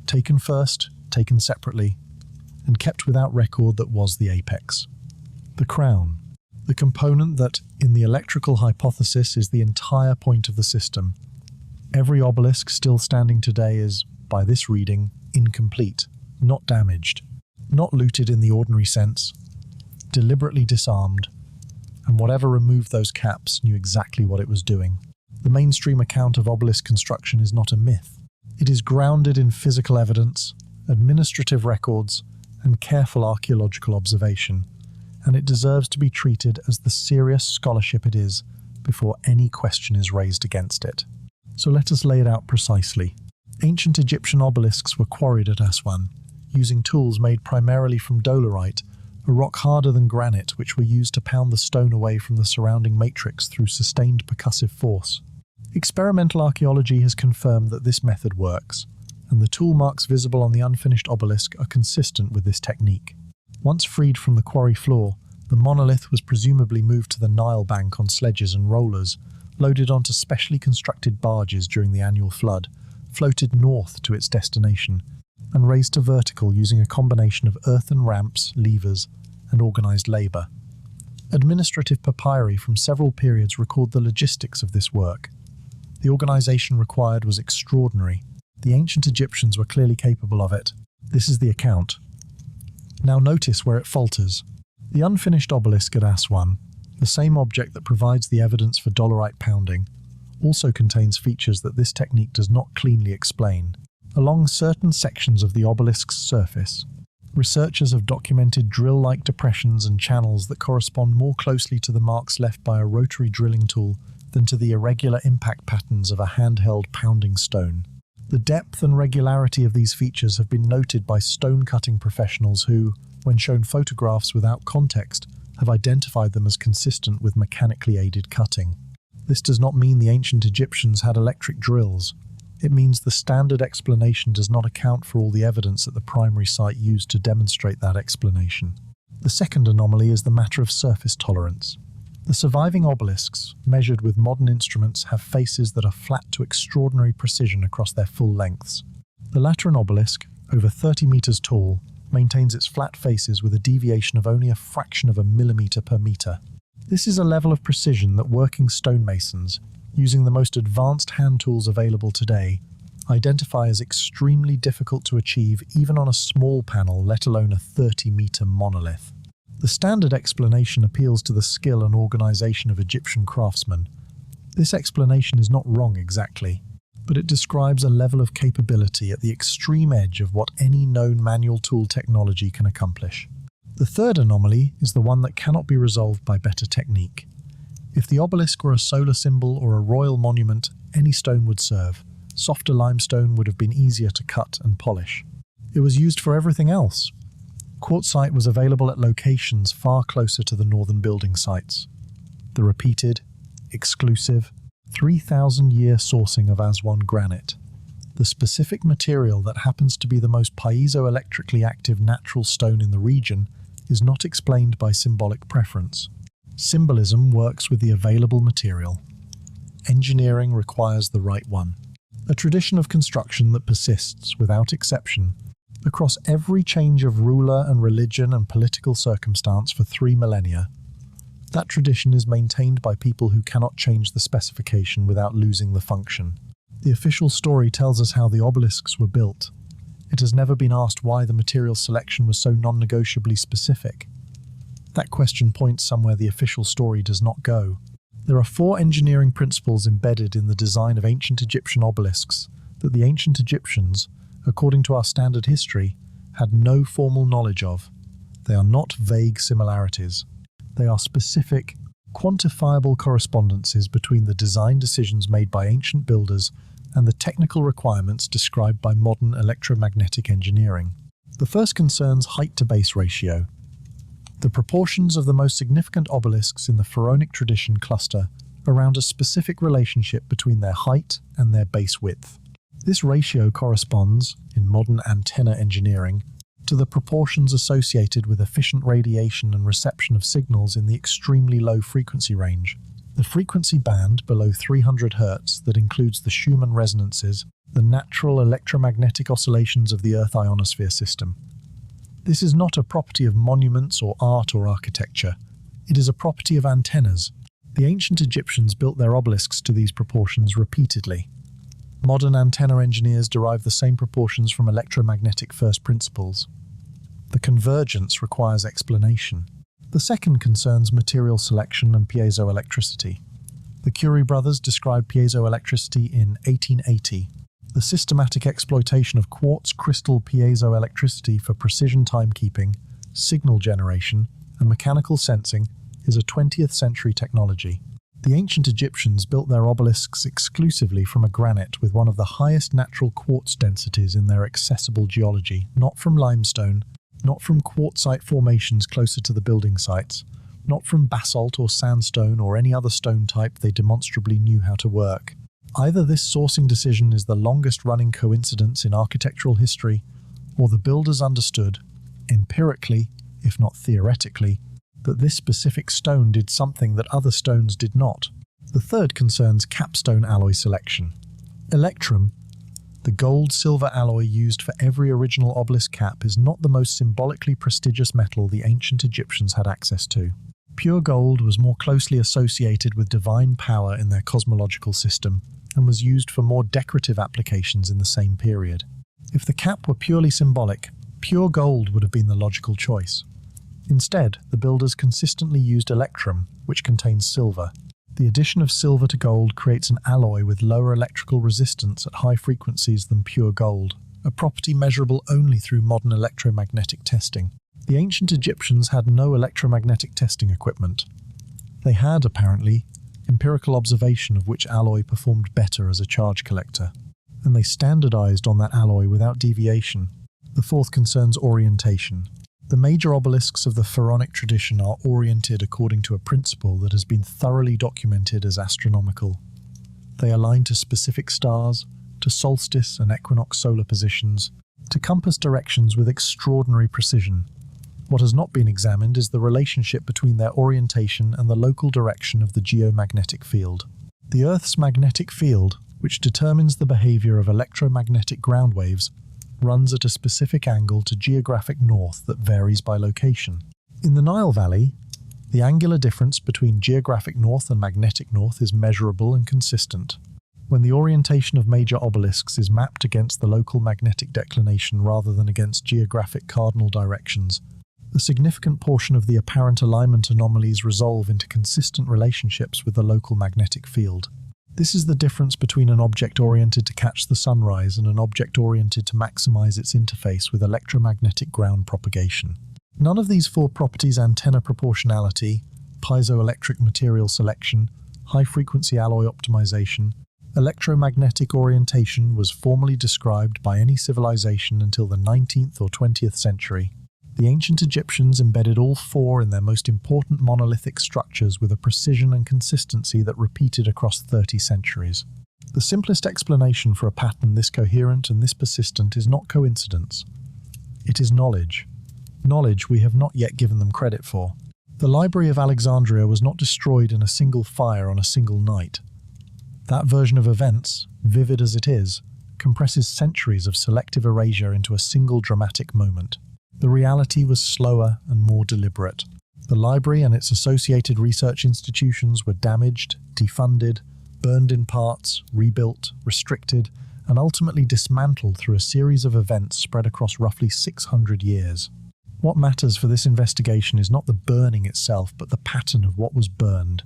taken first, taken separately, and kept without record that was the apex. The crown, the component that, in the electrical hypothesis, is the entire point of the system. Every obelisk still standing today is, by this reading, incomplete, not damaged, not looted in the ordinary sense, deliberately disarmed, and whatever removed those caps knew exactly what it was doing. The mainstream account of obelisk construction is not a myth. It is grounded in physical evidence, administrative records, and careful archaeological observation, and it deserves to be treated as the serious scholarship it is before any question is raised against it. So let us lay it out precisely. Ancient Egyptian obelisks were quarried at Aswan, using tools made primarily from dolerite, a rock harder than granite which were used to pound the stone away from the surrounding matrix through sustained percussive force. Experimental archaeology has confirmed that this method works, and the tool marks visible on the unfinished obelisk are consistent with this technique. Once freed from the quarry floor, the monolith was presumably moved to the Nile bank on sledges and rollers, loaded onto specially constructed barges during the annual flood, floated north to its destination, and raised to vertical using a combination of earthen ramps, levers, and organized labor. Administrative papyri from several periods record the logistics of this work. The organization required was extraordinary. The ancient Egyptians were clearly capable of it. This is the account. Now notice where it falters. The unfinished obelisk at Aswan, the same object that provides the evidence for dolerite pounding, also contains features that this technique does not cleanly explain. Along certain sections of the obelisk's surface, researchers have documented drill-like depressions and channels that correspond more closely to the marks left by a rotary drilling tool than to the irregular impact patterns of a handheld pounding stone. The depth and regularity of these features have been noted by stone-cutting professionals who, when shown photographs without context, have identified them as consistent with mechanically aided cutting. This does not mean the ancient Egyptians had electric drills. It means the standard explanation does not account for all the evidence at the primary site used to demonstrate that explanation. The second anomaly is the matter of surface tolerance. The surviving obelisks, measured with modern instruments, have faces that are flat to extraordinary precision across their full lengths. The Lateran obelisk, over 30 meters tall, maintains its flat faces with a deviation of only a fraction of a millimeter per meter. This is a level of precision that working stonemasons, using the most advanced hand tools available today, identify as extremely difficult to achieve even on a small panel, let alone a 30-meter monolith. The standard explanation appeals to the skill and organization of Egyptian craftsmen. This explanation is not wrong exactly, but it describes a level of capability at the extreme edge of what any known manual tool technology can accomplish. The third anomaly is the one that cannot be resolved by better technique. If the obelisk were a solar symbol or a royal monument, any stone would serve. Softer limestone would have been easier to cut and polish. It was used for everything else. Quartzite was available at locations far closer to the northern building sites. The repeated, exclusive, 3,000-year sourcing of Aswan granite, the specific material that happens to be the most piezoelectrically active natural stone in the region, is not explained by symbolic preference. Symbolism works with the available material. Engineering requires the right one. A tradition of construction that persists, without exception, across every change of ruler and religion and political circumstance for 3 millennia. That tradition is maintained by people who cannot change the specification without losing the function. The official story tells us how the obelisks were built. It has never been asked why the material selection was so non-negotiably specific. That question points somewhere the official story does not go. There are 4 engineering principles embedded in the design of ancient Egyptian obelisks that the ancient Egyptians, according to our standard history, had no formal knowledge of. They are not vague similarities. They are specific, quantifiable correspondences between the design decisions made by ancient builders and the technical requirements described by modern electromagnetic engineering. The first concerns height-to-base ratio. The proportions of the most significant obelisks in the pharaonic tradition cluster around a specific relationship between their height and their base width. This ratio corresponds, in modern antenna engineering, to the proportions associated with efficient radiation and reception of signals in the extremely low frequency range. The frequency band below 300 Hz that includes the Schumann resonances, the natural electromagnetic oscillations of the Earth ionosphere system. This is not a property of monuments or art or architecture. It is a property of antennas. The ancient Egyptians built their obelisks to these proportions repeatedly. Modern antenna engineers derive the same proportions from electromagnetic first principles. The convergence requires explanation. The second concerns material selection and piezoelectricity. The Curie brothers described piezoelectricity in 1880. The systematic exploitation of quartz crystal piezoelectricity for precision timekeeping, signal generation, and mechanical sensing is a 20th century technology. The ancient Egyptians built their obelisks exclusively from a granite with one of the highest natural quartz densities in their accessible geology, not from limestone, not from quartzite formations closer to the building sites, not from basalt or sandstone or any other stone type they demonstrably knew how to work. Either this sourcing decision is the longest-running coincidence in architectural history, or the builders understood, empirically, if not theoretically, that this specific stone did something that other stones did not. The third concerns capstone alloy selection. Electrum, the gold-silver alloy used for every original obelisk cap, is not the most symbolically prestigious metal the ancient Egyptians had access to. Pure gold was more closely associated with divine power in their cosmological system and was used for more decorative applications in the same period. If the cap were purely symbolic, pure gold would have been the logical choice. Instead, the builders consistently used electrum, which contains silver. The addition of silver to gold creates an alloy with lower electrical resistance at high frequencies than pure gold, a property measurable only through modern electromagnetic testing. The ancient Egyptians had no electromagnetic testing equipment. They had, apparently, empirical observation of which alloy performed better as a charge collector, and they standardized on that alloy without deviation. The fourth concerns orientation. The major obelisks of the pharaonic tradition are oriented according to a principle that has been thoroughly documented as astronomical. They align to specific stars, to solstice and equinox solar positions, to compass directions with extraordinary precision. What has not been examined is the relationship between their orientation and the local direction of the geomagnetic field. The Earth's magnetic field, which determines the behavior of electromagnetic ground waves, runs at a specific angle to geographic north that varies by location. In the Nile Valley, the angular difference between geographic north and magnetic north is measurable and consistent. When the orientation of major obelisks is mapped against the local magnetic declination rather than against geographic cardinal directions, a significant portion of the apparent alignment anomalies resolve into consistent relationships with the local magnetic field. This is the difference between an object oriented to catch the sunrise and an object oriented to maximize its interface with electromagnetic ground propagation. None of these four properties, antenna proportionality, piezoelectric material selection, high-frequency alloy optimization, electromagnetic orientation, was formally described by any civilization until the 19th or 20th century. The ancient Egyptians embedded all four in their most important monolithic structures with a precision and consistency that repeated across 30 centuries. The simplest explanation for a pattern this coherent and this persistent is not coincidence. It is knowledge. Knowledge we have not yet given them credit for. The Library of Alexandria was not destroyed in a single fire on a single night. That version of events, vivid as it is, compresses centuries of selective erasure into a single dramatic moment. The reality was slower and more deliberate. The library and its associated research institutions were damaged, defunded, burned in parts, rebuilt, restricted, and ultimately dismantled through a series of events spread across roughly 600 years. What matters for this investigation is not the burning itself, but the pattern of what was burned.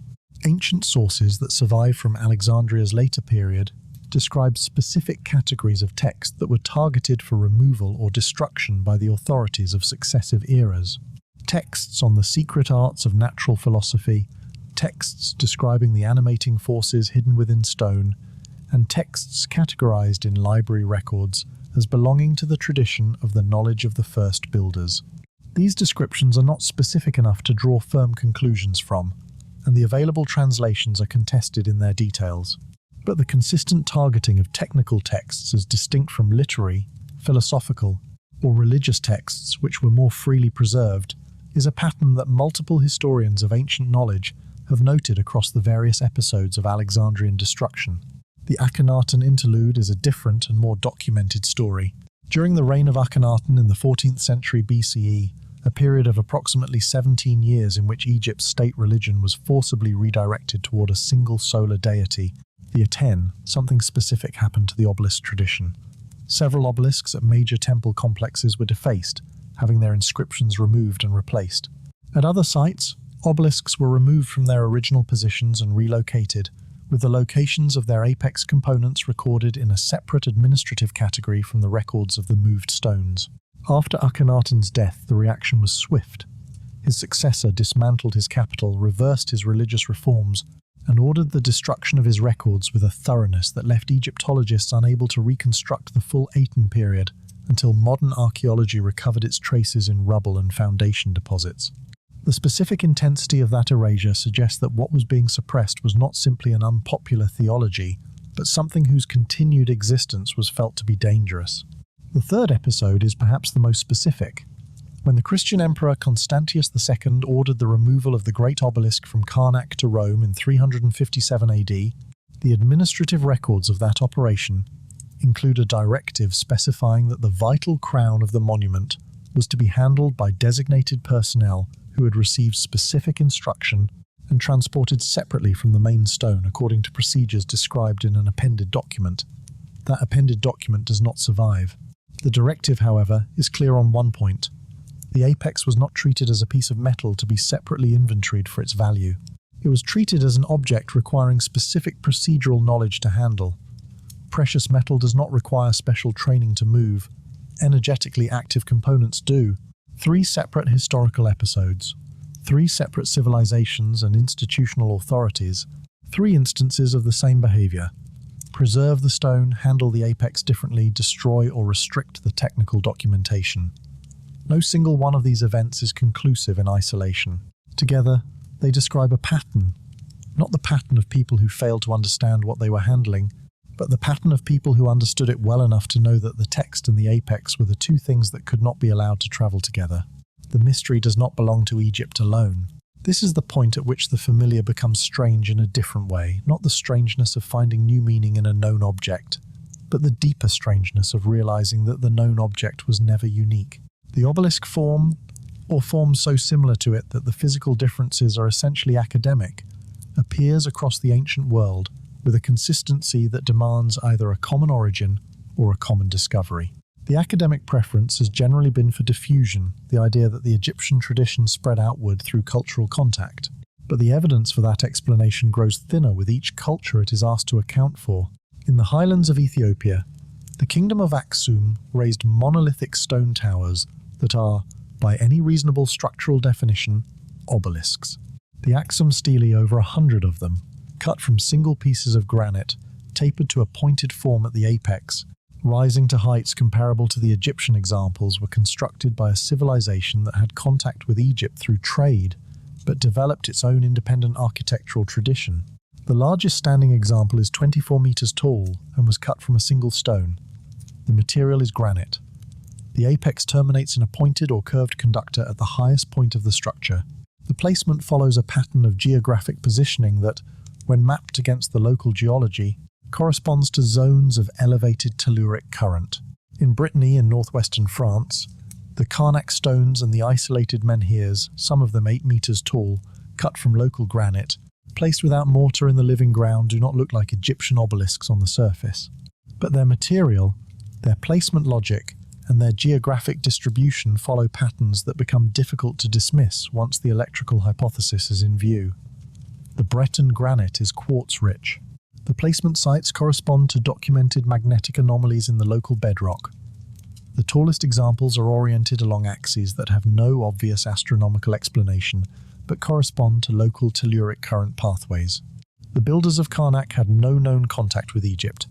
Ancient sources that survive from Alexandria's later period describe specific categories of text that were targeted for removal or destruction by the authorities of successive eras. Texts on the secret arts of natural philosophy, texts describing the animating forces hidden within stone, and texts categorized in library records as belonging to the tradition of the knowledge of the first builders. These descriptions are not specific enough to draw firm conclusions from, and the available translations are contested in their details. But the consistent targeting of technical texts as distinct from literary, philosophical, or religious texts which were more freely preserved is a pattern that multiple historians of ancient knowledge have noted across the various episodes of Alexandrian destruction. The Akhenaten interlude is a different and more documented story. During the reign of Akhenaten in the 14th century BCE, a period of approximately 17 years in which Egypt's state religion was forcibly redirected toward a single solar deity, the Aten, something specific happened to the obelisk tradition. Several obelisks at major temple complexes were defaced, having their inscriptions removed and replaced. At other sites, obelisks were removed from their original positions and relocated, with the locations of their apex components recorded in a separate administrative category from the records of the moved stones. After Akhenaten's death, the reaction was swift. His successor dismantled his capital, reversed his religious reforms, and ordered the destruction of his records with a thoroughness that left Egyptologists unable to reconstruct the full Aten period until modern archaeology recovered its traces in rubble and foundation deposits. The specific intensity of that erasure suggests that what was being suppressed was not simply an unpopular theology, but something whose continued existence was felt to be dangerous. The third episode is perhaps the most specific. When the Christian emperor Constantius II ordered the removal of the great obelisk from Karnak to Rome in 357 AD, the administrative records of that operation include a directive specifying that the vital crown of the monument was to be handled by designated personnel who had received specific instruction and transported separately from the main stone according to procedures described in an appended document. That appended document does not survive. The directive, however, is clear on one point. The apex was not treated as a piece of metal to be separately inventoried for its value. It was treated as an object requiring specific procedural knowledge to handle. Precious metal does not require special training to move. Energetically active components do. 3 separate historical episodes, 3 separate civilizations and institutional authorities, 3 instances of the same behavior. Preserve the stone, handle the apex differently, destroy or restrict the technical documentation. No single one of these events is conclusive in isolation. Together, they describe a pattern, not the pattern of people who failed to understand what they were handling, but the pattern of people who understood it well enough to know that the text and the apex were the 2 things that could not be allowed to travel together. The mystery does not belong to Egypt alone. This is the point at which the familiar becomes strange in a different way, not the strangeness of finding new meaning in a known object, but the deeper strangeness of realizing that the known object was never unique. The obelisk form, or forms so similar to it that the physical differences are essentially academic, appears across the ancient world with a consistency that demands either a common origin or a common discovery. The academic preference has generally been for diffusion, the idea that the Egyptian tradition spread outward through cultural contact. But the evidence for that explanation grows thinner with each culture it is asked to account for. In the highlands of Ethiopia, the kingdom of Aksum raised monolithic stone towers that are, by any reasonable structural definition, obelisks. The Aksum stelae, over 100 of them, cut from single pieces of granite, tapered to a pointed form at the apex, rising to heights comparable to the Egyptian examples, were constructed by a civilization that had contact with Egypt through trade, but developed its own independent architectural tradition. The largest standing example is 24 meters tall and was cut from a single stone. The material is granite. The apex terminates in a pointed or curved conductor at the highest point of the structure. The placement follows a pattern of geographic positioning that, when mapped against the local geology, corresponds to zones of elevated telluric current. In Brittany in northwestern France, the Karnak stones and the isolated menhirs, some of them 8 meters tall, cut from local granite, placed without mortar in the living ground, do not look like Egyptian obelisks on the surface. But their material, their placement logic, and their geographic distribution follow patterns that become difficult to dismiss once the electrical hypothesis is in view. The Breton granite is quartz-rich. The placement sites correspond to documented magnetic anomalies in the local bedrock. The tallest examples are oriented along axes that have no obvious astronomical explanation, but correspond to local telluric current pathways. The builders of Karnak had no known contact with Egypt.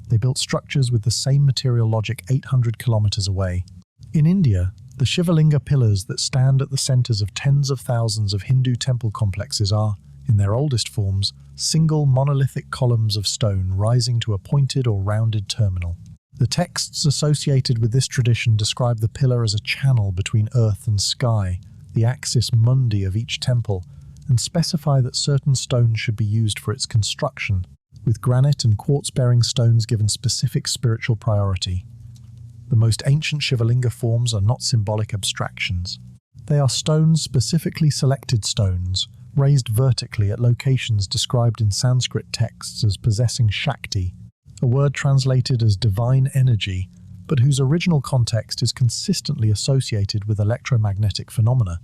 They built structures with the same material logic 800 kilometers away. In India, the Shivalinga pillars that stand at the centers of tens of thousands of Hindu temple complexes are, in their oldest forms, single monolithic columns of stone rising to a pointed or rounded terminal. The texts associated with this tradition describe the pillar as a channel between earth and sky, the axis mundi of each temple, and specify that certain stones should be used for its construction, with granite and quartz-bearing stones given specific spiritual priority. The most ancient Shivalinga forms are not symbolic abstractions. They are stones, specifically selected stones, raised vertically at locations described in Sanskrit texts as possessing Shakti, a word translated as divine energy, but whose original context is consistently associated with electromagnetic phenomena,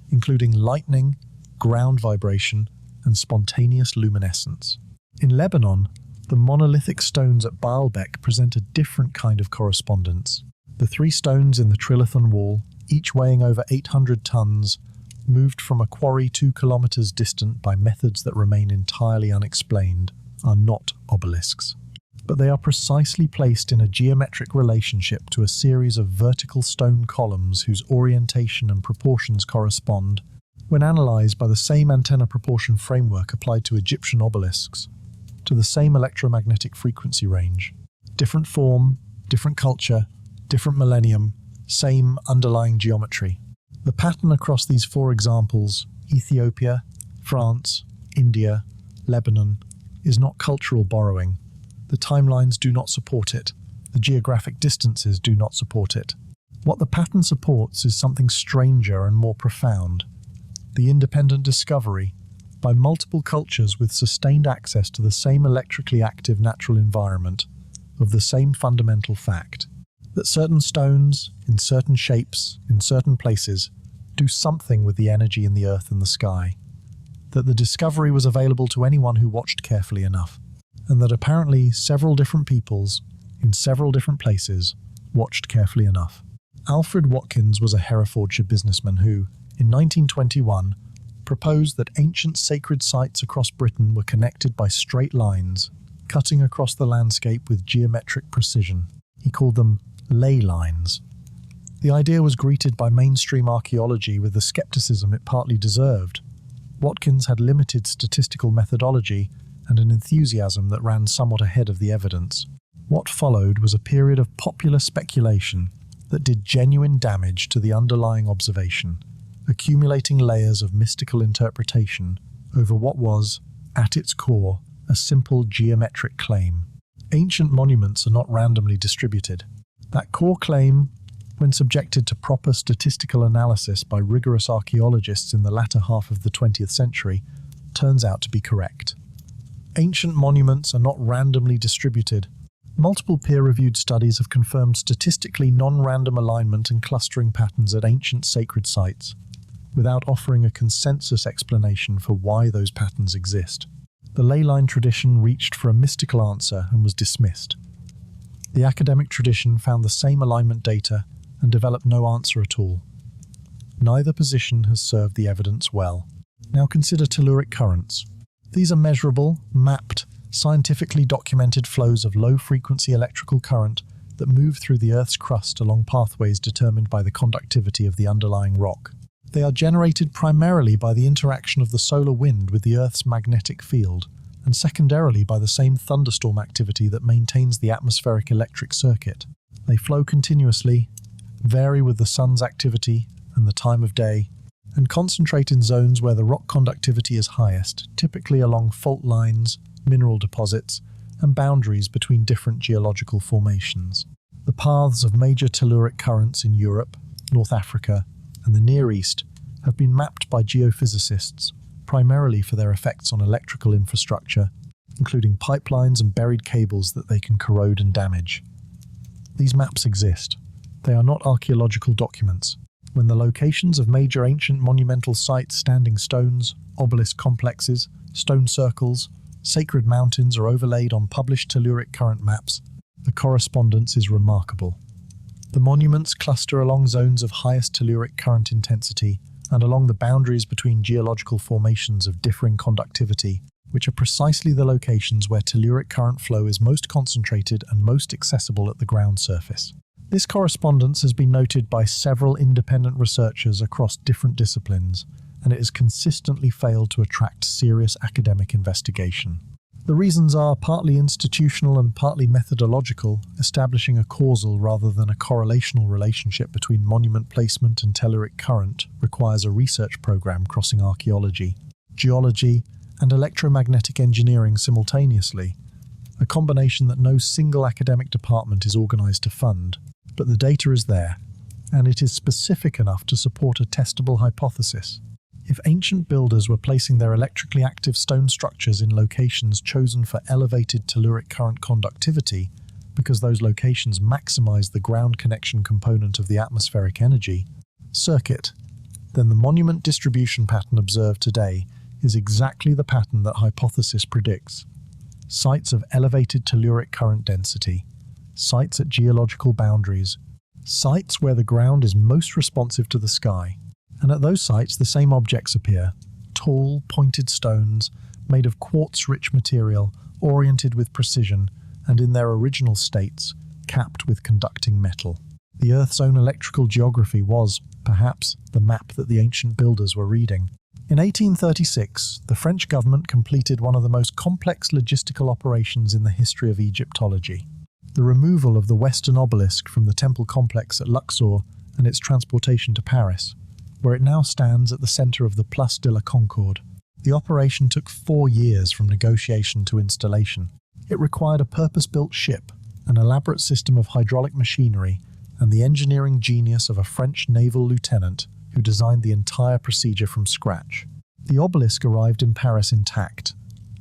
including lightning, ground vibration, and spontaneous luminescence. In Lebanon, the monolithic stones at Baalbek present a different kind of correspondence. The 3 stones in the trilithon wall, each weighing over 800 tons, moved from a quarry 2 kilometers distant by methods that remain entirely unexplained, are not obelisks. But they are precisely placed in a geometric relationship to a series of vertical stone columns whose orientation and proportions correspond, when analyzed by the same antenna proportion framework applied to Egyptian obelisks, to the same electromagnetic frequency range. Different form, different culture, different millennium, same underlying geometry. The pattern across these four examples, Ethiopia, France, India, Lebanon, is not cultural borrowing. The timelines do not support it. The geographic distances do not support it. What the pattern supports is something stranger and more profound. The independent discovery, by multiple cultures with sustained access to the same electrically active natural environment, of the same fundamental fact, that certain stones, in certain shapes, in certain places, do something with the energy in the earth and the sky, that the discovery was available to anyone who watched carefully enough, and that apparently several different peoples, in several different places, watched carefully enough. Alfred Watkins was a Herefordshire businessman who, in 1921, proposed that ancient sacred sites across Britain were connected by straight lines, cutting across the landscape with geometric precision. He called them ley lines. The idea was greeted by mainstream archaeology with the skepticism it partly deserved. Watkins had limited statistical methodology and an enthusiasm that ran somewhat ahead of the evidence. What followed was a period of popular speculation that did genuine damage to the underlying observation, accumulating layers of mystical interpretation over what was, at its core, a simple geometric claim. Ancient monuments are not randomly distributed. That core claim, when subjected to proper statistical analysis by rigorous archaeologists in the latter half of the 20th century, turns out to be correct. Ancient monuments are not randomly distributed. Multiple peer-reviewed studies have confirmed statistically non-random alignment and clustering patterns at ancient sacred sites, without offering a consensus explanation for why those patterns exist. The ley line tradition reached for a mystical answer and was dismissed. The academic tradition found the same alignment data and developed no answer at all. Neither position has served the evidence well. Now consider telluric currents. These are measurable, mapped, scientifically documented flows of low-frequency electrical current that move through the Earth's crust along pathways determined by the conductivity of the underlying rock. They are generated primarily by the interaction of the solar wind with the Earth's magnetic field, and secondarily by the same thunderstorm activity that maintains the atmospheric electric circuit. They flow continuously, vary with the sun's activity and the time of day, and concentrate in zones where the rock conductivity is highest, typically along fault lines, mineral deposits, and boundaries between different geological formations. The paths of major telluric currents in Europe, North Africa, and the Near East have been mapped by geophysicists, primarily for their effects on electrical infrastructure, including pipelines and buried cables that they can corrode and damage. These maps exist. They are not archaeological documents. When the locations of major ancient monumental sites, standing stones, obelisk complexes, stone circles, sacred mountains are overlaid on published telluric current maps, the correspondence is remarkable. The monuments cluster along zones of highest telluric current intensity and along the boundaries between geological formations of differing conductivity, which are precisely the locations where telluric current flow is most concentrated and most accessible at the ground surface. This correspondence has been noted by several independent researchers across different disciplines, and it has consistently failed to attract serious academic investigation. The reasons are partly institutional and partly methodological, establishing a causal rather than a correlational relationship between monument placement and telluric current requires a research program crossing archaeology, geology, and electromagnetic engineering simultaneously, a combination that no single academic department is organized to fund. But the data is there, and it is specific enough to support a testable hypothesis. If ancient builders were placing their electrically active stone structures in locations chosen for elevated telluric current conductivity, because those locations maximize the ground connection component of the atmospheric energy circuit, then the monument distribution pattern observed today is exactly the pattern that hypothesis predicts. Sites of elevated telluric current density, sites at geological boundaries, sites where the ground is most responsive to the sky. And at those sites, the same objects appear: tall, pointed stones made of quartz-rich material, oriented with precision, and in their original states, capped with conducting metal. The Earth's own electrical geography was, perhaps, the map that the ancient builders were reading. In 1836, the French government completed one of the most complex logistical operations in the history of Egyptology: the removal of the Western obelisk from the temple complex at Luxor and its transportation to Paris. where it now stands at the centre of the Place de la Concorde. The operation took 4 years from negotiation to installation. It required a purpose-built ship, an elaborate system of hydraulic machinery, and the engineering genius of a French naval lieutenant who designed the entire procedure from scratch. The obelisk arrived in Paris intact.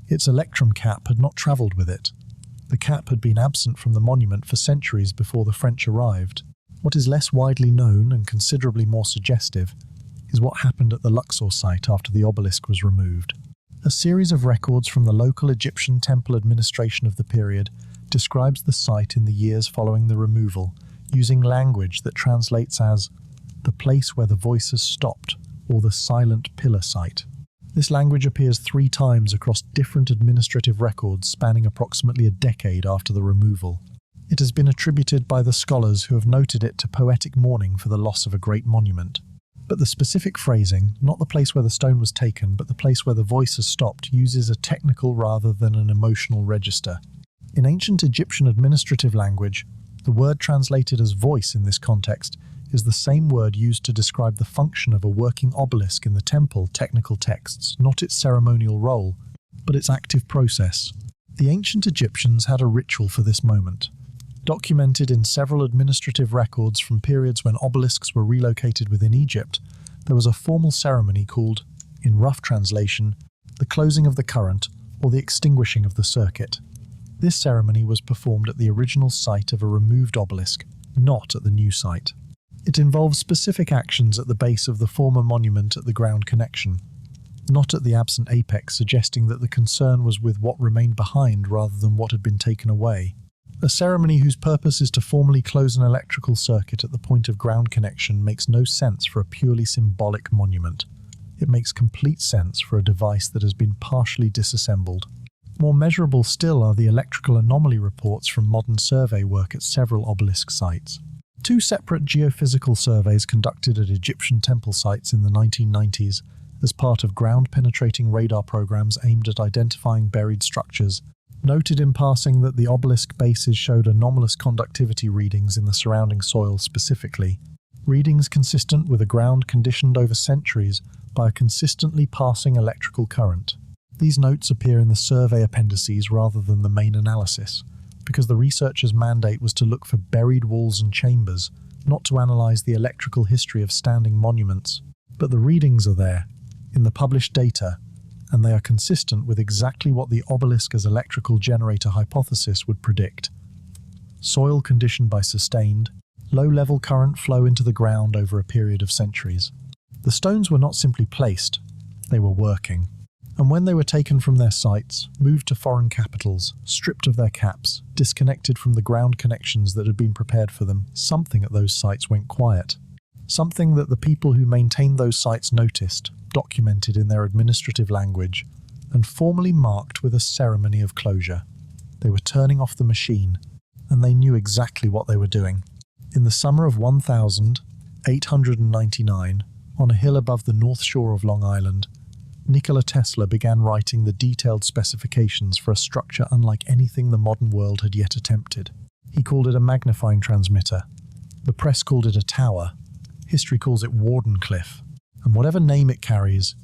Its electrum cap had not travelled with it. The cap had been absent from the monument for centuries before the French arrived. What is less widely known and considerably more suggestive is what happened at the Luxor site after the obelisk was removed. A series of records from the local Egyptian temple administration of the period describes the site in the years following the removal, using language that translates as the place where the voices stopped, or the silent pillar site. This language appears 3 times across different administrative records spanning approximately a decade after the removal. It has been attributed by the scholars who have noted it to poetic mourning for the loss of a great monument. But the specific phrasing, not the place where the stone was taken, but the place where the voices stopped, uses a technical rather than an emotional register. In ancient Egyptian administrative language, the word translated as voice in this context is the same word used to describe the function of a working obelisk in the temple technical texts, not its ceremonial role, but its active process. The ancient Egyptians had a ritual for this moment, documented in several administrative records from periods when obelisks were relocated within Egypt. There was a formal ceremony called, in rough translation, the closing of the current or the extinguishing of the circuit. This ceremony was performed at the original site of a removed obelisk, not at the new site. It involves specific actions at the base of the former monument at the ground connection, not at the absent apex, suggesting that the concern was with what remained behind rather than what had been taken away. A ceremony whose purpose is to formally close an electrical circuit at the point of ground connection makes no sense for a purely symbolic monument. It makes complete sense for a device that has been partially disassembled. More measurable still are the electrical anomaly reports from modern survey work at several obelisk sites. 2 separate geophysical surveys conducted at Egyptian temple sites in the 1990s as part of ground-penetrating radar programs aimed at identifying buried structures noted in passing that the obelisk bases showed anomalous conductivity readings in the surrounding soil specifically, readings consistent with a ground conditioned over centuries by a consistently passing electrical current. These notes appear in the survey appendices rather than the main analysis, because the researchers' mandate was to look for buried walls and chambers, not to analyse the electrical history of standing monuments. But the readings are there, in the published data, and they are consistent with exactly what the obelisk as electrical generator hypothesis would predict. Soil conditioned by sustained, low-level current flow into the ground over a period of centuries. The stones were not simply placed, they were working. And when they were taken from their sites, moved to foreign capitals, stripped of their caps, disconnected from the ground connections that had been prepared for them, something at those sites went quiet. Something that the people who maintained those sites noticed, documented in their administrative language, and formally marked with a ceremony of closure. They were turning off the machine, and they knew exactly what they were doing. In the summer of 1899, on a hill above the north shore of Long Island, Nikola Tesla began writing the detailed specifications for a structure unlike anything the modern world had yet attempted. He called it a magnifying transmitter. The press called it a tower. History calls it Wardenclyffe. And whatever name it carries,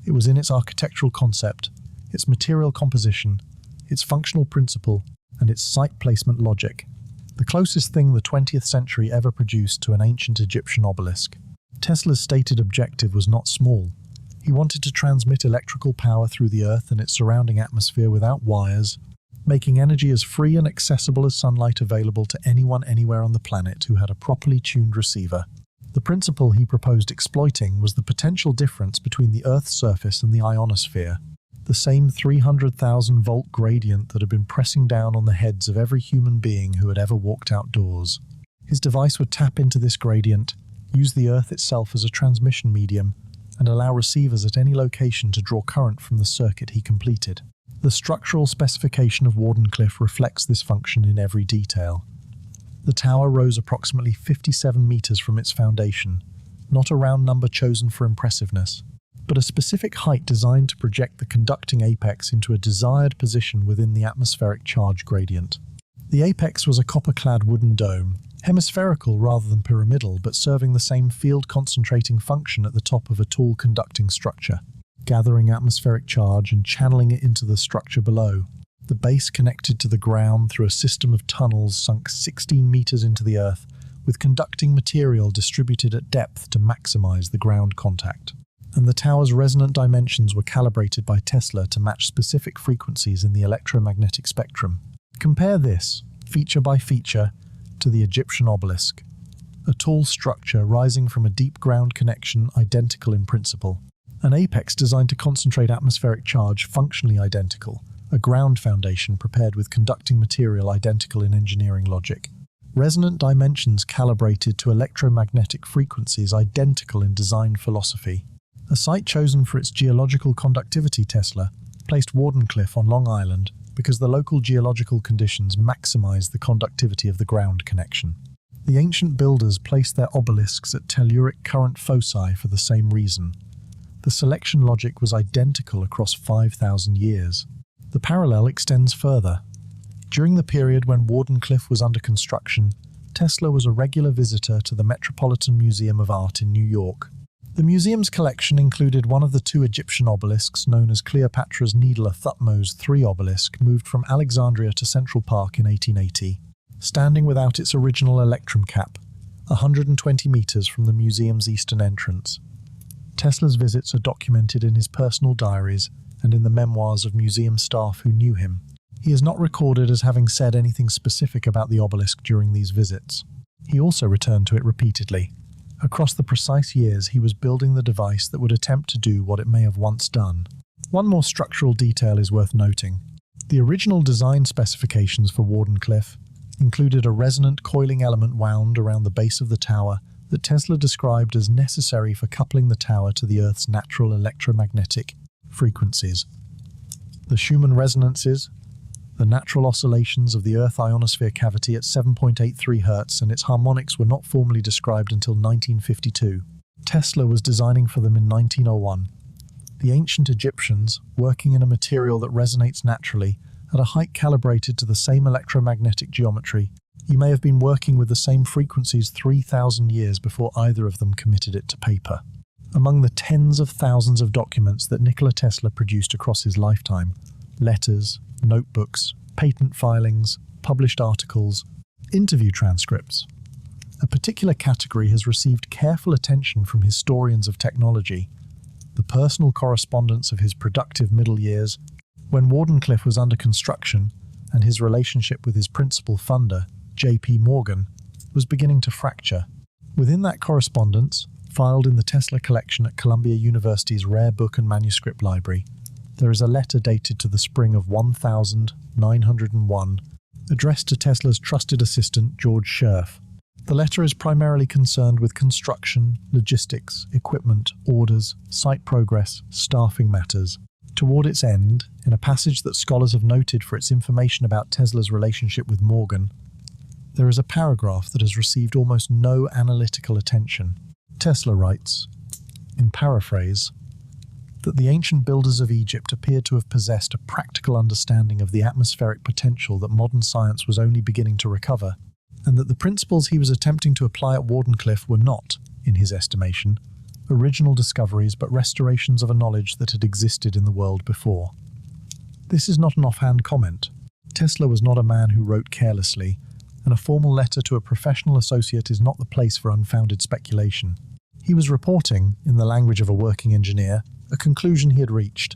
it was in its architectural concept, its material composition, its functional principle, and its site placement logic, the closest thing the 20th century ever produced to an ancient Egyptian obelisk. Tesla's stated objective was not small. He wanted to transmit electrical power through the Earth and its surrounding atmosphere without wires, making energy as free and accessible as sunlight available to anyone anywhere on the planet who had a properly tuned receiver. The principle he proposed exploiting was the potential difference between the Earth's surface and the ionosphere, the same 300,000-volt gradient that had been pressing down on the heads of every human being who had ever walked outdoors. His device would tap into this gradient, use the Earth itself as a transmission medium, and allow receivers at any location to draw current from the circuit he completed. The structural specification of Wardenclyffe reflects this function in every detail. The tower rose approximately 57 meters from its foundation, not a round number chosen for impressiveness, but a specific height designed to project the conducting apex into a desired position within the atmospheric charge gradient. The apex was a copper-clad wooden dome, Hemispherical rather than pyramidal, but serving the same field-concentrating function at the top of a tall conducting structure, gathering atmospheric charge and channeling it into the structure below. The base connected to the ground through a system of tunnels sunk 16 meters into the earth, with conducting material distributed at depth to maximize the ground contact. And the tower's resonant dimensions were calibrated by Tesla to match specific frequencies in the electromagnetic spectrum. Compare this, feature by feature, to the Egyptian obelisk, a tall structure rising from a deep ground connection identical in principle, an apex designed to concentrate atmospheric charge functionally identical, a ground foundation prepared with conducting material identical in engineering logic, resonant dimensions calibrated to electromagnetic frequencies identical in design philosophy. A site chosen for its geological conductivity, Tesla placed Wardenclyffe on Long Island because the local geological conditions maximize the conductivity of the ground connection. The ancient builders placed their obelisks at telluric current foci for the same reason. The selection logic was identical across 5,000 years. The parallel extends further. During the period when Wardenclyffe was under construction, Tesla was a regular visitor to the Metropolitan Museum of Art in New York. The museum's collection included one of the two Egyptian obelisks known as Cleopatra's Needle of Thutmose III obelisk, moved from Alexandria to Central Park in 1880, standing without its original electrum cap, 120 meters from the museum's eastern entrance. Tesla's visits are documented in his personal diaries and in the memoirs of museum staff who knew him. He is not recorded as having said anything specific about the obelisk during these visits. He also returned to it repeatedly. Across the precise years, he was building the device that would attempt to do what it may have once done. One more structural detail is worth noting. The original design specifications for Wardenclyffe included a resonant coiling element wound around the base of the tower that Tesla described as necessary for coupling the tower to the Earth's natural electromagnetic frequencies. The Schumann resonances, the natural oscillations of the Earth ionosphere cavity at 7.83 Hz, and its harmonics were not formally described until 1952. Tesla was designing for them in 1901. The ancient Egyptians, working in a material that resonates naturally, at a height calibrated to the same electromagnetic geometry, he may have been working with the same frequencies 3,000 years before either of them committed it to paper. Among the tens of thousands of documents that Nikola Tesla produced across his lifetime, letters, notebooks, patent filings, published articles, interview transcripts, a particular category has received careful attention from historians of technology: the personal correspondence of his productive middle years, when Wardenclyffe was under construction, and his relationship with his principal funder, J.P. Morgan, was beginning to fracture. Within that correspondence, filed in the Tesla collection at Columbia University's Rare Book and Manuscript Library, there is a letter dated to the spring of 1901, addressed to Tesla's trusted assistant, George Scherf. The letter is primarily concerned with construction, logistics, equipment, orders, site progress, staffing matters. Toward its end, in a passage that scholars have noted for its information about Tesla's relationship with Morgan, there is a paragraph that has received almost no analytical attention. Tesla writes, in paraphrase, that the ancient builders of Egypt appeared to have possessed a practical understanding of the atmospheric potential that modern science was only beginning to recover, and that the principles he was attempting to apply at Wardenclyffe were not, in his estimation, original discoveries but restorations of a knowledge that had existed in the world before. This is not an offhand comment. Tesla was not a man who wrote carelessly, and a formal letter to a professional associate is not the place for unfounded speculation. He was reporting, in the language of a working engineer, a conclusion he had reached,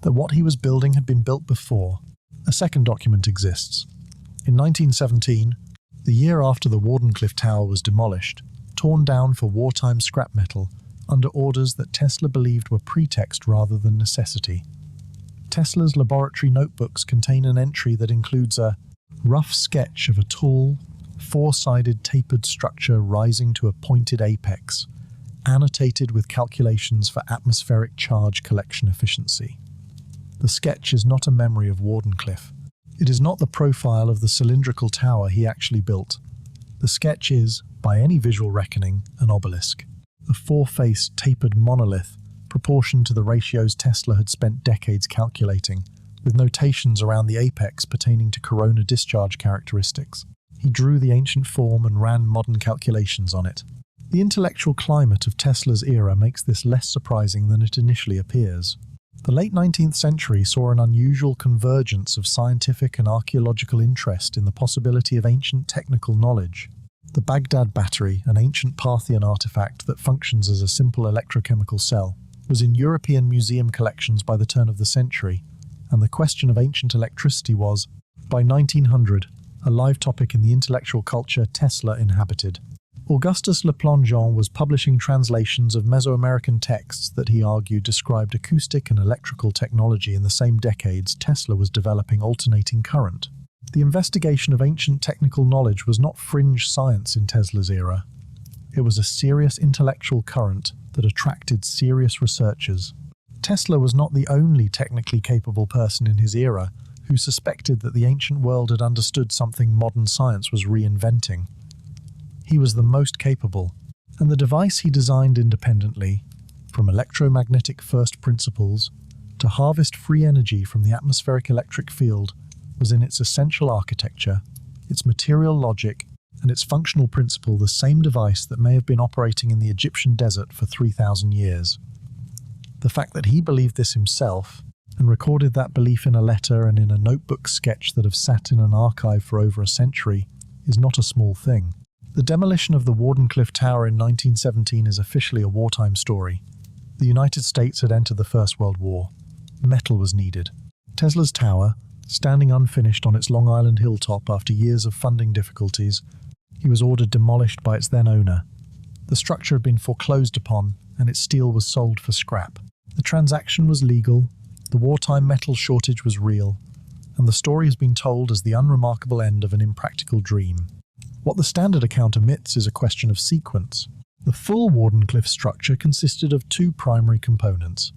that what he was building had been built before. A second document exists. In 1917, the year after the Wardenclyffe Tower was demolished, torn down for wartime scrap metal, under orders that Tesla believed were pretext rather than necessity. Tesla's laboratory notebooks contain an entry that includes a rough sketch of a tall, four-sided tapered structure rising to a pointed apex, annotated with calculations for atmospheric charge collection efficiency. The sketch is not a memory of Wardenclyffe. It is not the profile of the cylindrical tower he actually built. The sketch is, by any visual reckoning, an obelisk, a four-faced tapered monolith proportioned to the ratios Tesla had spent decades calculating, with notations around the apex pertaining to corona discharge characteristics. He drew the ancient form and ran modern calculations on it. The intellectual climate of Tesla's era makes this less surprising than it initially appears. The late 19th century saw an unusual convergence of scientific and archaeological interest in the possibility of ancient technical knowledge. The Baghdad battery, an ancient Parthian artifact that functions as a simple electrochemical cell, was in European museum collections by the turn of the century, and the question of ancient electricity was, by 1900, a live topic in the intellectual culture Tesla inhabited. Augustus Le Plongeon was publishing translations of Mesoamerican texts that he argued described acoustic and electrical technology in the same decades Tesla was developing alternating current. The investigation of ancient technical knowledge was not fringe science in Tesla's era. It was a serious intellectual current that attracted serious researchers. Tesla was not the only technically capable person in his era who suspected that the ancient world had understood something modern science was reinventing. He was the most capable, and the device he designed independently, from electromagnetic first principles to harvest free energy from the atmospheric electric field, was in its essential architecture, its material logic, and its functional principle the same device that may have been operating in the Egyptian desert for 3,000 years. The fact that he believed this himself, and recorded that belief in a letter and in a notebook sketch that have sat in an archive for over a century, is not a small thing. The demolition of the Wardenclyffe Tower in 1917 is officially a wartime story. The United States had entered the First World War. Metal was needed. Tesla's tower, standing unfinished on its Long Island hilltop after years of funding difficulties, he was ordered demolished by its then owner. The structure had been foreclosed upon, and its steel was sold for scrap. The transaction was legal, the wartime metal shortage was real, and the story has been told as the unremarkable end of an impractical dream. What the standard account omits is a question of sequence. The full Wardenclyffe structure consisted of two primary components: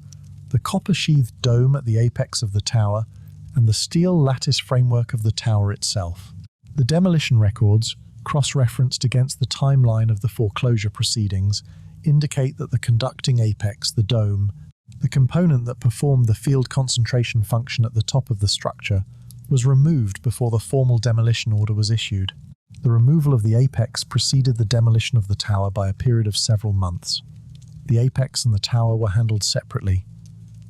the copper-sheathed dome at the apex of the tower and the steel lattice framework of the tower itself. The demolition records, cross-referenced against the timeline of the foreclosure proceedings, indicate that the conducting apex, the dome, the component that performed the field concentration function at the top of the structure, was removed before the formal demolition order was issued. The removal of the apex preceded the demolition of the tower by a period of several months. The apex and the tower were handled separately.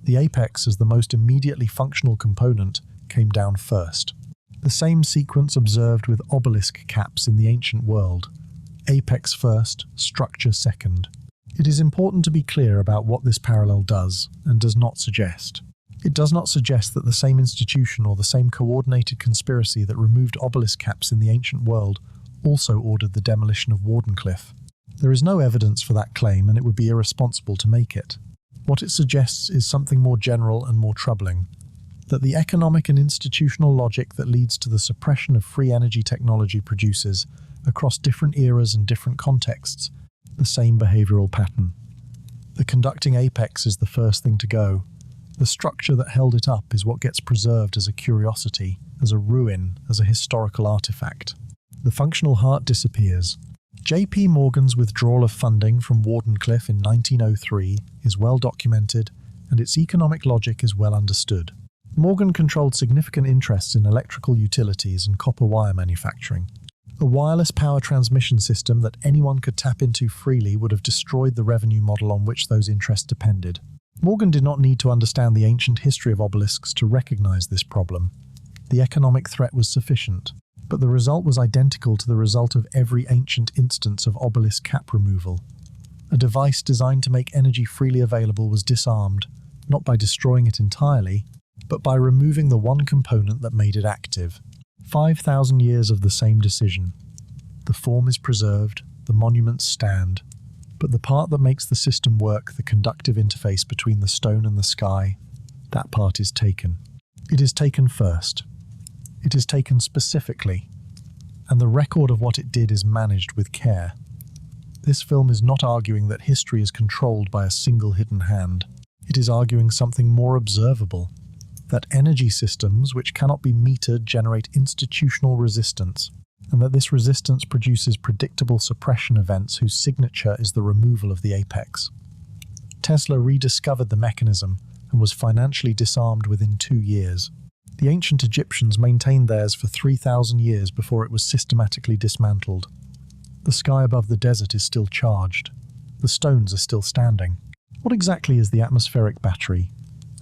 The apex, as the most immediately functional component, came down first. The same sequence observed with obelisk caps in the ancient world. Apex first, structure second. It is important to be clear about what this parallel does and does not suggest. It does not suggest that the same institution or the same coordinated conspiracy that removed obelisk caps in the ancient world also ordered the demolition of Wardenclyffe. There is no evidence for that claim, and it would be irresponsible to make it. What it suggests is something more general and more troubling: that the economic and institutional logic that leads to the suppression of free energy technology produces, across different eras and different contexts, the same behavioral pattern. The conducting apex is the first thing to go. The structure that held it up is what gets preserved as a curiosity, as a ruin, as a historical artifact. The functional heart disappears. J.P. Morgan's withdrawal of funding from Wardenclyffe in 1903 is well documented, and its economic logic is well understood. Morgan controlled significant interests in electrical utilities and copper wire manufacturing. A wireless power transmission system that anyone could tap into freely would have destroyed the revenue model on which those interests depended. Morgan did not need to understand the ancient history of obelisks to recognize this problem. The economic threat was sufficient, but the result was identical to the result of every ancient instance of obelisk cap removal. A device designed to make energy freely available was disarmed, not by destroying it entirely, but by removing the one component that made it active. 5,000 years of the same decision. The form is preserved, the monuments stand, but the part that makes the system work, the conductive interface between the stone and the sky, that part is taken. It is taken first. It is taken specifically, and the record of what it did is managed with care. This film is not arguing that history is controlled by a single hidden hand. It is arguing something more observable, that energy systems which cannot be metered generate institutional resistance, and that this resistance produces predictable suppression events whose signature is the removal of the apex. Tesla rediscovered the mechanism and was financially disarmed within 2 years. The ancient Egyptians maintained theirs for 3,000 years before it was systematically dismantled. The sky above the desert is still charged. The stones are still standing. What exactly is the atmospheric battery,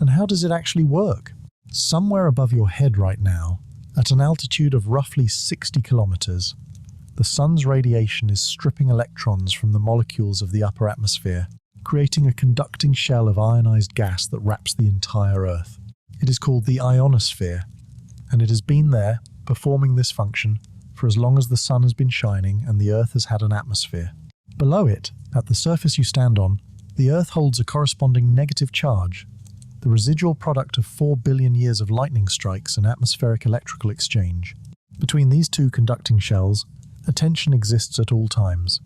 and how does it actually work? Somewhere above your head right now, at an altitude of roughly 60 kilometers, the sun's radiation is stripping electrons from the molecules of the upper atmosphere, creating a conducting shell of ionized gas that wraps the entire Earth. It is called the ionosphere, and it has been there, performing this function, for as long as the sun has been shining and the Earth has had an atmosphere. Below it, at the surface you stand on, the Earth holds a corresponding negative charge, the residual product of 4 billion years of lightning strikes and atmospheric electrical exchange. Between these two conducting shells, a tension exists at all times.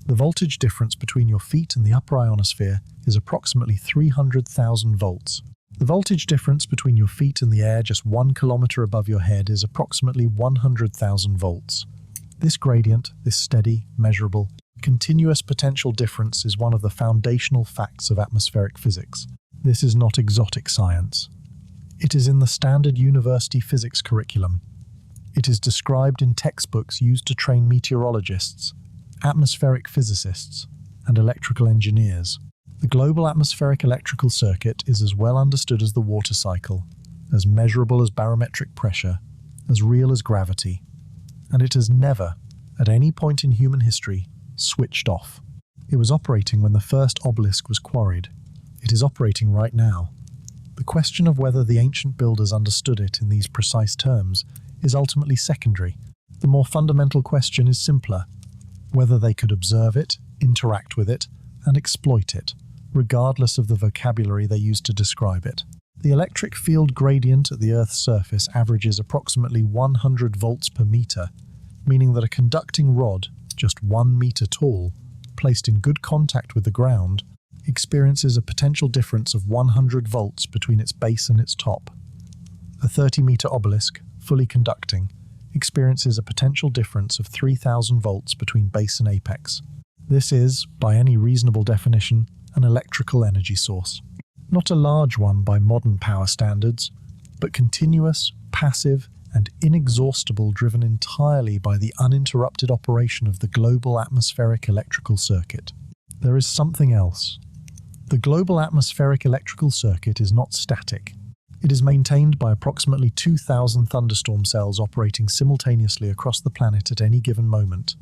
The voltage difference between your feet and the upper ionosphere is approximately 300,000 volts. The voltage difference between your feet and the air just 1 kilometer above your head is approximately 100,000 volts. This gradient, this steady, measurable, continuous potential difference is one of the foundational facts of atmospheric physics. This is not exotic science. It is in the standard university physics curriculum. It is described in textbooks used to train meteorologists, atmospheric physicists, and electrical engineers. The global atmospheric electrical circuit is as well understood as the water cycle, as measurable as barometric pressure, as real as gravity, and it has never, at any point in human history, switched off. It was operating when the first obelisk was quarried. It is operating right now. The question of whether the ancient builders understood it in these precise terms is ultimately secondary. The more fundamental question is simpler: whether they could observe it, interact with it, and exploit it, regardless of the vocabulary they used to describe it. The electric field gradient at the Earth's surface averages approximately 100 volts per meter, meaning that a conducting rod, just 1 meter tall, placed in good contact with the ground, experiences a potential difference of 100 volts between its base and its top. A 30-meter obelisk, fully conducting, experiences a potential difference of 3,000 volts between base and apex. This is, by any reasonable definition, an electrical energy source. Not a large one by modern power standards, but continuous, passive, and inexhaustible, driven entirely by the uninterrupted operation of the global atmospheric electrical circuit. There is something else. The global atmospheric electrical circuit is not static. It is maintained by approximately 2,000 thunderstorm cells operating simultaneously across the planet at any given moment,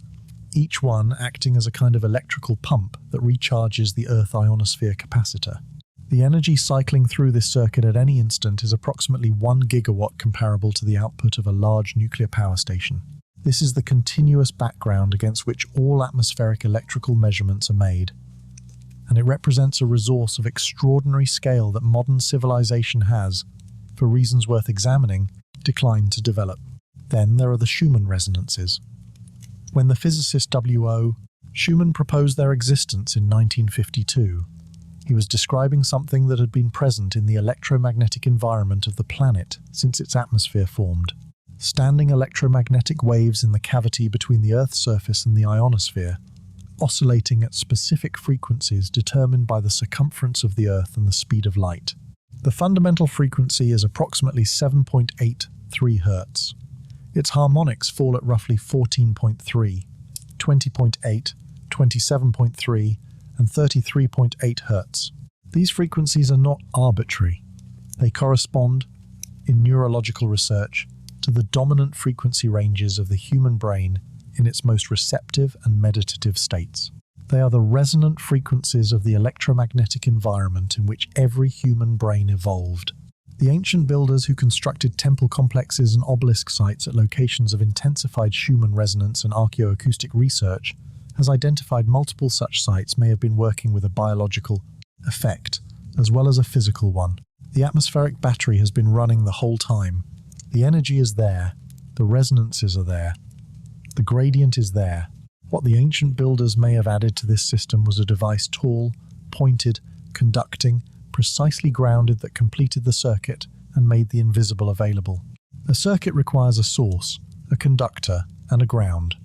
each one acting as a kind of electrical pump that recharges the Earth ionosphere capacitor. The energy cycling through this circuit at any instant is approximately 1 gigawatt, comparable to the output of a large nuclear power station. This is the continuous background against which all atmospheric electrical measurements are made, and it represents a resource of extraordinary scale that modern civilization has, for reasons worth examining, declined to develop. Then there are the Schumann resonances. When the physicist W.O. Schumann proposed their existence in 1952, he was describing something that had been present in the electromagnetic environment of the planet since its atmosphere formed. Standing electromagnetic waves in the cavity between the Earth's surface and the ionosphere, oscillating at specific frequencies determined by the circumference of the Earth and the speed of light. The fundamental frequency is approximately 7.83 Hz. Its harmonics fall at roughly 14.3, 20.8, 27.3, and 33.8 Hz. These frequencies are not arbitrary. They correspond, in neurological research, to the dominant frequency ranges of the human brain in its most receptive and meditative states. They are the resonant frequencies of the electromagnetic environment in which every human brain evolved. The ancient builders who constructed temple complexes and obelisk sites at locations of intensified Schumann resonance and archaeoacoustic research has identified multiple such sites may have been working with a biological effect, as well as a physical one. The atmospheric battery has been running the whole time. The energy is there, the resonances are there, the gradient is there. What the ancient builders may have added to this system was a device tall, pointed, conducting, precisely grounded that completed the circuit and made the invisible available. A circuit requires a source, a conductor, and a ground.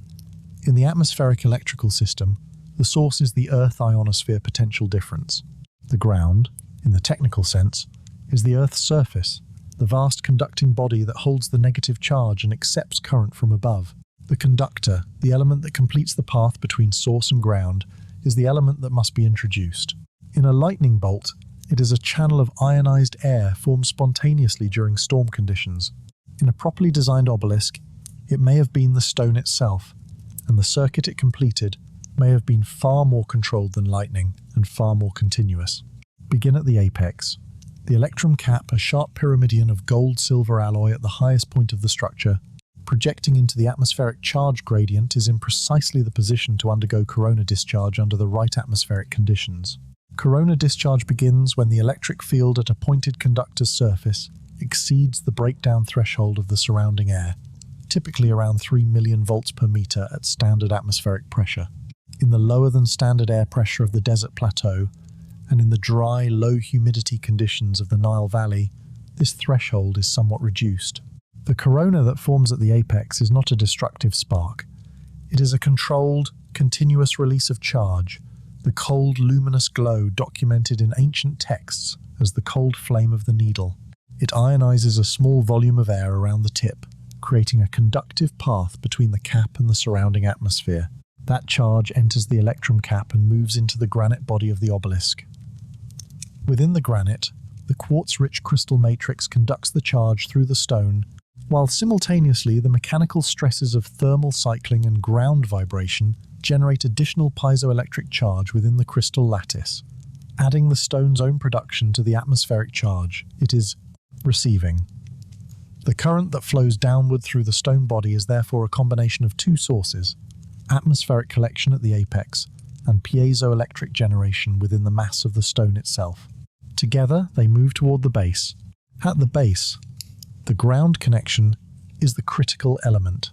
In the atmospheric electrical system, the source is the Earth ionosphere potential difference. The ground, in the technical sense, is the Earth's surface, the vast conducting body that holds the negative charge and accepts current from above. The conductor, the element that completes the path between source and ground, is the element that must be introduced. In a lightning bolt, it is a channel of ionized air formed spontaneously during storm conditions. In a properly designed obelisk, it may have been the stone itself, and the circuit it completed may have been far more controlled than lightning and far more continuous. Begin at the apex. The electrum cap, a sharp pyramidion of gold-silver alloy at the highest point of the structure, projecting into the atmospheric charge gradient, is in precisely the position to undergo corona discharge under the right atmospheric conditions. Corona discharge begins when the electric field at a pointed conductor's surface exceeds the breakdown threshold of the surrounding air, typically around 3 million volts per meter at standard atmospheric pressure. In the lower than standard air pressure of the desert plateau, and in the dry, low humidity conditions of the Nile Valley, this threshold is somewhat reduced. The corona that forms at the apex is not a destructive spark. It is a controlled, continuous release of charge, the cold, luminous glow documented in ancient texts as the cold flame of the needle. It ionizes a small volume of air around the tip, creating a conductive path between the cap and the surrounding atmosphere. That charge enters the electrum cap and moves into the granite body of the obelisk. Within the granite, the quartz-rich crystal matrix conducts the charge through the stone, while simultaneously the mechanical stresses of thermal cycling and ground vibration generate additional piezoelectric charge within the crystal lattice. Adding the stone's own production to the atmospheric charge, it is receiving. The current that flows downward through the stone body is therefore a combination of two sources: atmospheric collection at the apex and piezoelectric generation within the mass of the stone itself. Together, they move toward the base. At the base, the ground connection is the critical element,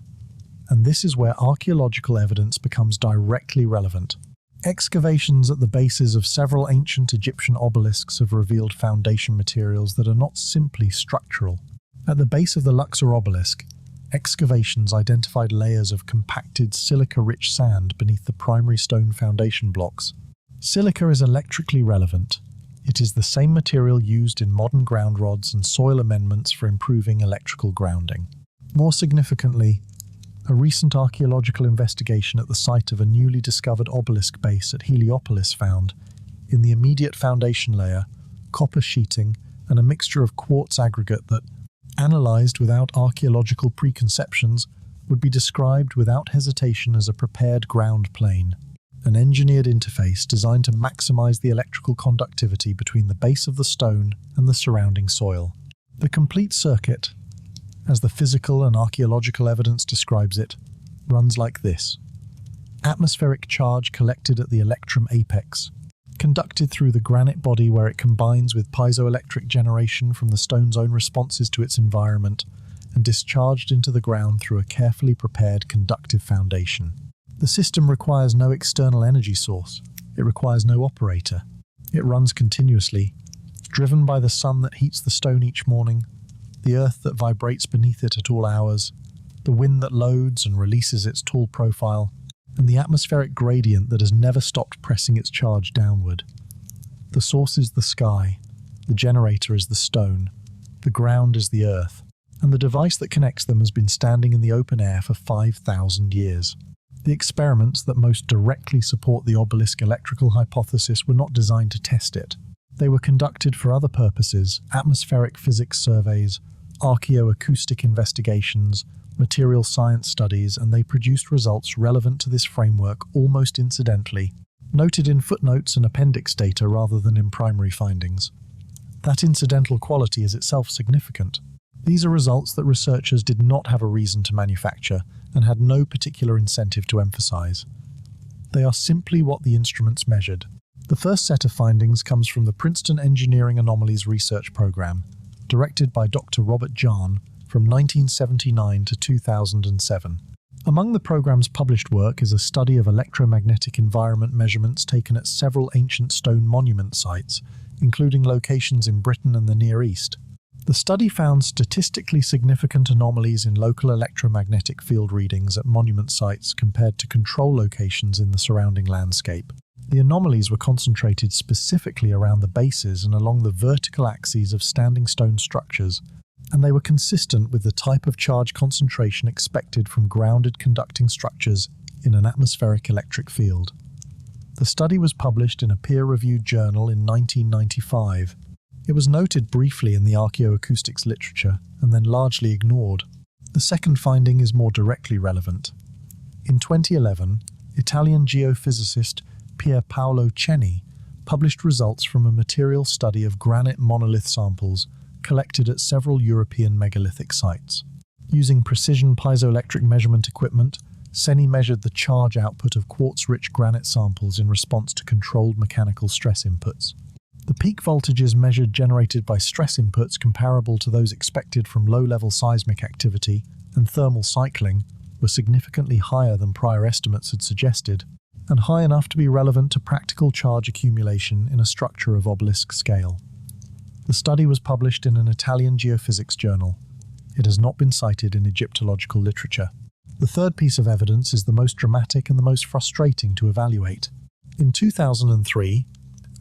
and this is where archaeological evidence becomes directly relevant. Excavations at the bases of several ancient Egyptian obelisks have revealed foundation materials that are not simply structural. At the base of the Luxor obelisk, excavations identified layers of compacted silica-rich sand beneath the primary stone foundation blocks. Silica is electrically relevant. It is the same material used in modern ground rods and soil amendments for improving electrical grounding. More significantly, a recent archaeological investigation at the site of a newly discovered obelisk base at Heliopolis found, in the immediate foundation layer, copper sheeting and a mixture of quartz aggregate that, analysed without archaeological preconceptions, would be described without hesitation as a prepared ground plane, an engineered interface designed to maximise the electrical conductivity between the base of the stone and the surrounding soil. The complete circuit, as the physical and archaeological evidence describes it, runs like this. Atmospheric charge collected at the electrum apex, conducted through the granite body where it combines with piezoelectric generation from the stone's own responses to its environment, and discharged into the ground through a carefully prepared conductive foundation. The system requires no external energy source. It requires no operator. It runs continuously, driven by the sun that heats the stone each morning, the earth that vibrates beneath it at all hours, the wind that loads and releases its tall profile, and the atmospheric gradient that has never stopped pressing its charge downward. The source is the sky, the generator is the stone, the ground is the earth, and the device that connects them has been standing in the open air for 5,000 years. The experiments that most directly support the obelisk electrical hypothesis were not designed to test it. They were conducted for other purposes: atmospheric physics surveys, archaeoacoustic investigations, material science studies, and they produced results relevant to this framework almost incidentally, noted in footnotes and appendix data rather than in primary findings. That incidental quality is itself significant. These are results that researchers did not have a reason to manufacture and had no particular incentive to emphasize. They are simply what the instruments measured. The first set of findings comes from the Princeton Engineering Anomalies Research Program, directed by Dr. Robert Jahn from 1979 to 2007. Among the program's published work is a study of electromagnetic environment measurements taken at several ancient stone monument sites, including locations in Britain and the Near East. The study found statistically significant anomalies in local electromagnetic field readings at monument sites compared to control locations in the surrounding landscape. The anomalies were concentrated specifically around the bases and along the vertical axes of standing stone structures, and they were consistent with the type of charge concentration expected from grounded conducting structures in an atmospheric electric field. The study was published in a peer-reviewed journal in 1995. It was noted briefly in the archaeoacoustics literature and then largely ignored. The second finding is more directly relevant. In 2011, Italian geophysicist Pier Paolo Ceni published results from a material study of granite monolith samples collected at several European megalithic sites. Using precision piezoelectric measurement equipment, Ceni measured the charge output of quartz-rich granite samples in response to controlled mechanical stress inputs. The peak voltages measured generated by stress inputs comparable to those expected from low-level seismic activity and thermal cycling were significantly higher than prior estimates had suggested, and high enough to be relevant to practical charge accumulation in a structure of obelisk scale. The study was published in an Italian geophysics journal. It has not been cited in Egyptological literature. The third piece of evidence is the most dramatic and the most frustrating to evaluate. In 2003,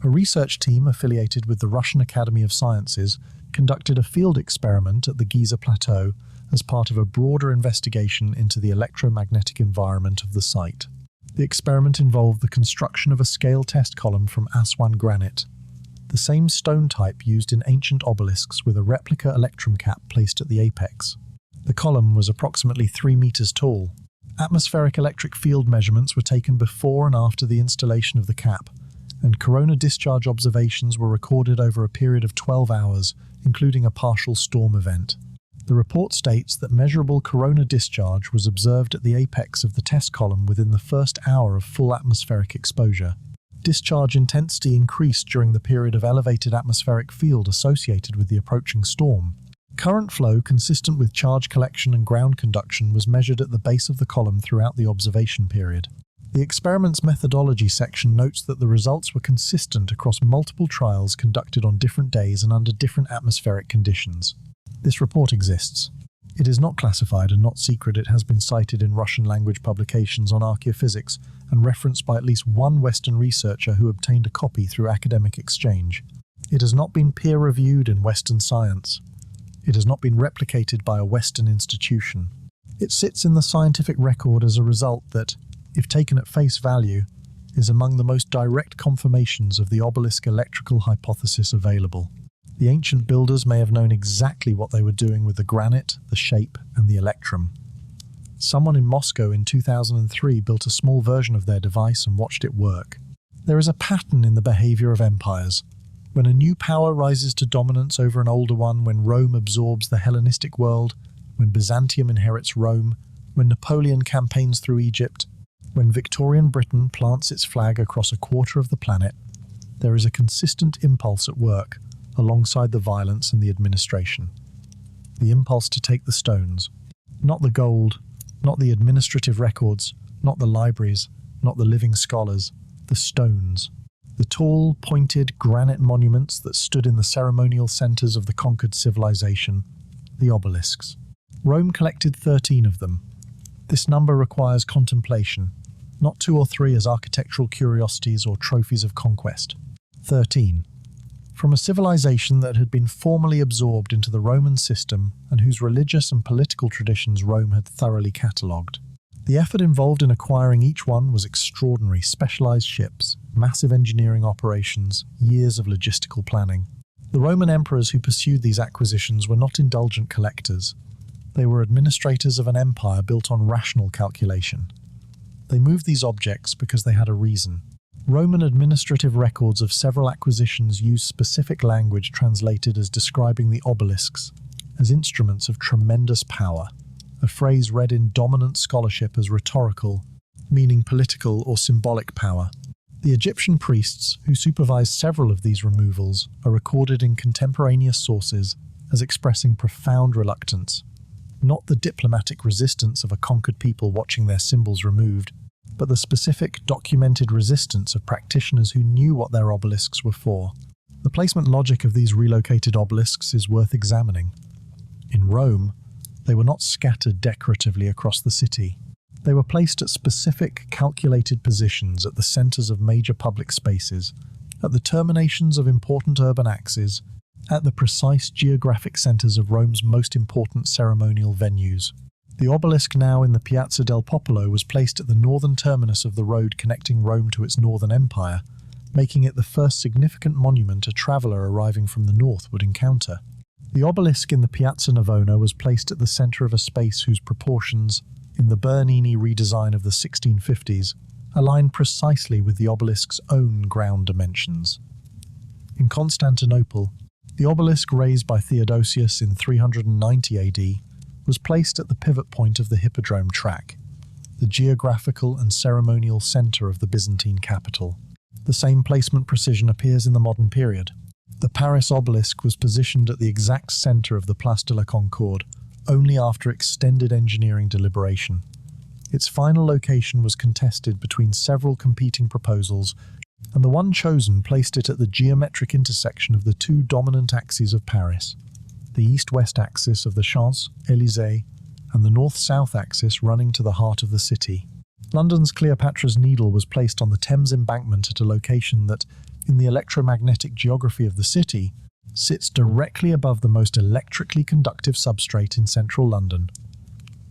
a research team affiliated with the Russian Academy of Sciences conducted a field experiment at the Giza Plateau as part of a broader investigation into the electromagnetic environment of the site. The experiment involved the construction of a scale test column from Aswan granite, the same stone type used in ancient obelisks with a replica electrum cap placed at the apex. The column was approximately 3 meters tall. Atmospheric electric field measurements were taken before and after the installation of the cap, and corona discharge observations were recorded over a period of 12 hours, including a partial storm event. The report states that measurable corona discharge was observed at the apex of the test column within the first hour of full atmospheric exposure. Discharge intensity increased during the period of elevated atmospheric field associated with the approaching storm. Current flow consistent with charge collection and ground conduction was measured at the base of the column throughout the observation period. The experiment's methodology section notes that the results were consistent across multiple trials conducted on different days and under different atmospheric conditions. This report exists. It is not classified and not secret. It has been cited in Russian-language publications on archaeophysics and referenced by at least one Western researcher who obtained a copy through academic exchange. It has not been peer-reviewed in Western science. It has not been replicated by a Western institution. It sits in the scientific record as a result that, if taken at face value, is among the most direct confirmations of the obelisk electrical hypothesis available. The ancient builders may have known exactly what they were doing with the granite, the shape, and the electrum. Someone in Moscow in 2003 built a small version of their device and watched it work. There is a pattern in the behavior of empires. When a new power rises to dominance over an older one, when Rome absorbs the Hellenistic world, when Byzantium inherits Rome, when Napoleon campaigns through Egypt, when Victorian Britain plants its flag across a quarter of the planet, there is a consistent impulse at work, alongside the violence and the administration. The impulse to take the stones, not the gold, not the administrative records, not the libraries, not the living scholars, the stones. The tall, pointed granite monuments that stood in the ceremonial centers of the conquered civilization, the obelisks. Rome collected 13 of them. This number requires contemplation, not 2 or 3 as architectural curiosities or trophies of conquest. 13. From a civilization that had been formally absorbed into the Roman system and whose religious and political traditions Rome had thoroughly catalogued. The effort involved in acquiring each one was extraordinary: specialized ships, massive engineering operations, years of logistical planning. The Roman emperors who pursued these acquisitions were not indulgent collectors. They were administrators of an empire built on rational calculation. They moved these objects because they had a reason. Roman administrative records of several acquisitions use specific language translated as describing the obelisks as instruments of tremendous power, a phrase read in dominant scholarship as rhetorical, meaning political or symbolic power. The Egyptian priests, who supervised several of these removals, are recorded in contemporaneous sources as expressing profound reluctance, not the diplomatic resistance of a conquered people watching their symbols removed, but the specific, documented resistance of practitioners who knew what their obelisks were for. The placement logic of these relocated obelisks is worth examining. In Rome, they were not scattered decoratively across the city. They were placed at specific, calculated positions at the centers of major public spaces, at the terminations of important urban axes, at the precise geographic centres of Rome's most important ceremonial venues. The obelisk, now in the Piazza del Popolo, was placed at the northern terminus of the road connecting Rome to its northern empire, making it the first significant monument a traveller arriving from the north would encounter. The obelisk in the Piazza Navona was placed at the centre of a space whose proportions, in the Bernini redesign of the 1650s, align precisely with the obelisk's own ground dimensions. In Constantinople, the obelisk raised by Theodosius in 390 AD was placed at the pivot point of the Hippodrome track, the geographical and ceremonial centre of the Byzantine capital. The same placement precision appears in the modern period. The Paris obelisk was positioned at the exact centre of the Place de la Concorde, only after extended engineering deliberation. Its final location was contested between several competing proposals, and the one chosen placed it at the geometric intersection of the two dominant axes of Paris, the east-west axis of the Champs-Élysées and the north-south axis running to the heart of the city. London's Cleopatra's Needle was placed on the Thames embankment at a location that, in the electromagnetic geography of the city, sits directly above the most electrically conductive substrate in central London,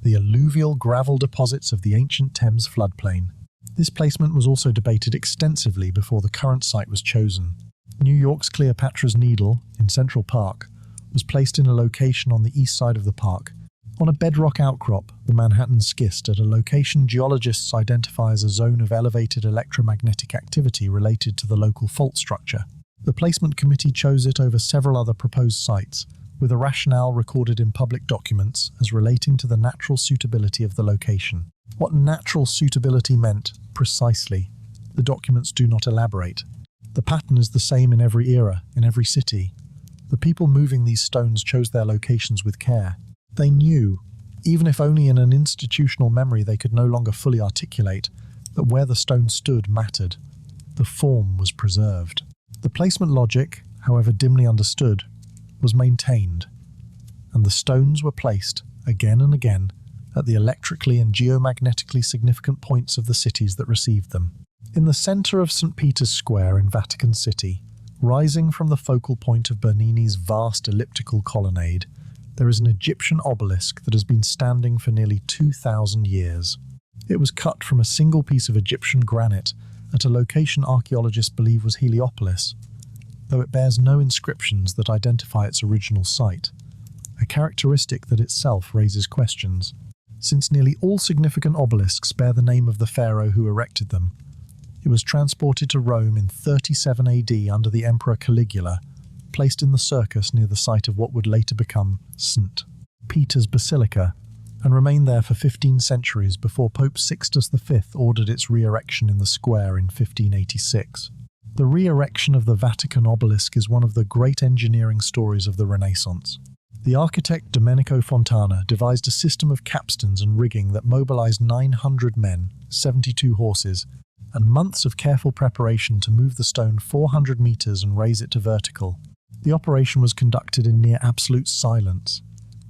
the alluvial gravel deposits of the ancient Thames floodplain. This placement was also debated extensively before the current site was chosen. New York's Cleopatra's Needle, in Central Park, was placed in a location on the east side of the park, on a bedrock outcrop, the Manhattan Schist, at a location geologists identify as a zone of elevated electromagnetic activity related to the local fault structure. The placement committee chose it over several other proposed sites, with a rationale recorded in public documents as relating to the natural suitability of the location. What natural suitability meant, precisely, the documents do not elaborate. The pattern is the same in every era, in every city. The people moving these stones chose their locations with care. They knew, even if only in an institutional memory they could no longer fully articulate, that where the stone stood mattered. The form was preserved. The placement logic, however dimly understood, was maintained, and the stones were placed, again and again, at the electrically and geomagnetically significant points of the cities that received them. In the centre of St. Peter's Square in Vatican City, rising from the focal point of Bernini's vast elliptical colonnade, there is an Egyptian obelisk that has been standing for nearly 2,000 years. It was cut from a single piece of Egyptian granite at a location archaeologists believe was Heliopolis, though it bears no inscriptions that identify its original site, a characteristic that itself raises questions, since nearly all significant obelisks bear the name of the pharaoh who erected them. It was transported to Rome in 37 AD under the Emperor Caligula, placed in the circus near the site of what would later become St. Peter's Basilica, and remained there for 15 centuries before Pope Sixtus V ordered its re-erection in the square in 1586. The re-erection of the Vatican obelisk is one of the great engineering stories of the Renaissance. The architect Domenico Fontana devised a system of capstans and rigging that mobilized 900 men, 72 horses, and months of careful preparation to move the stone 400 meters and raise it to vertical. The operation was conducted in near absolute silence.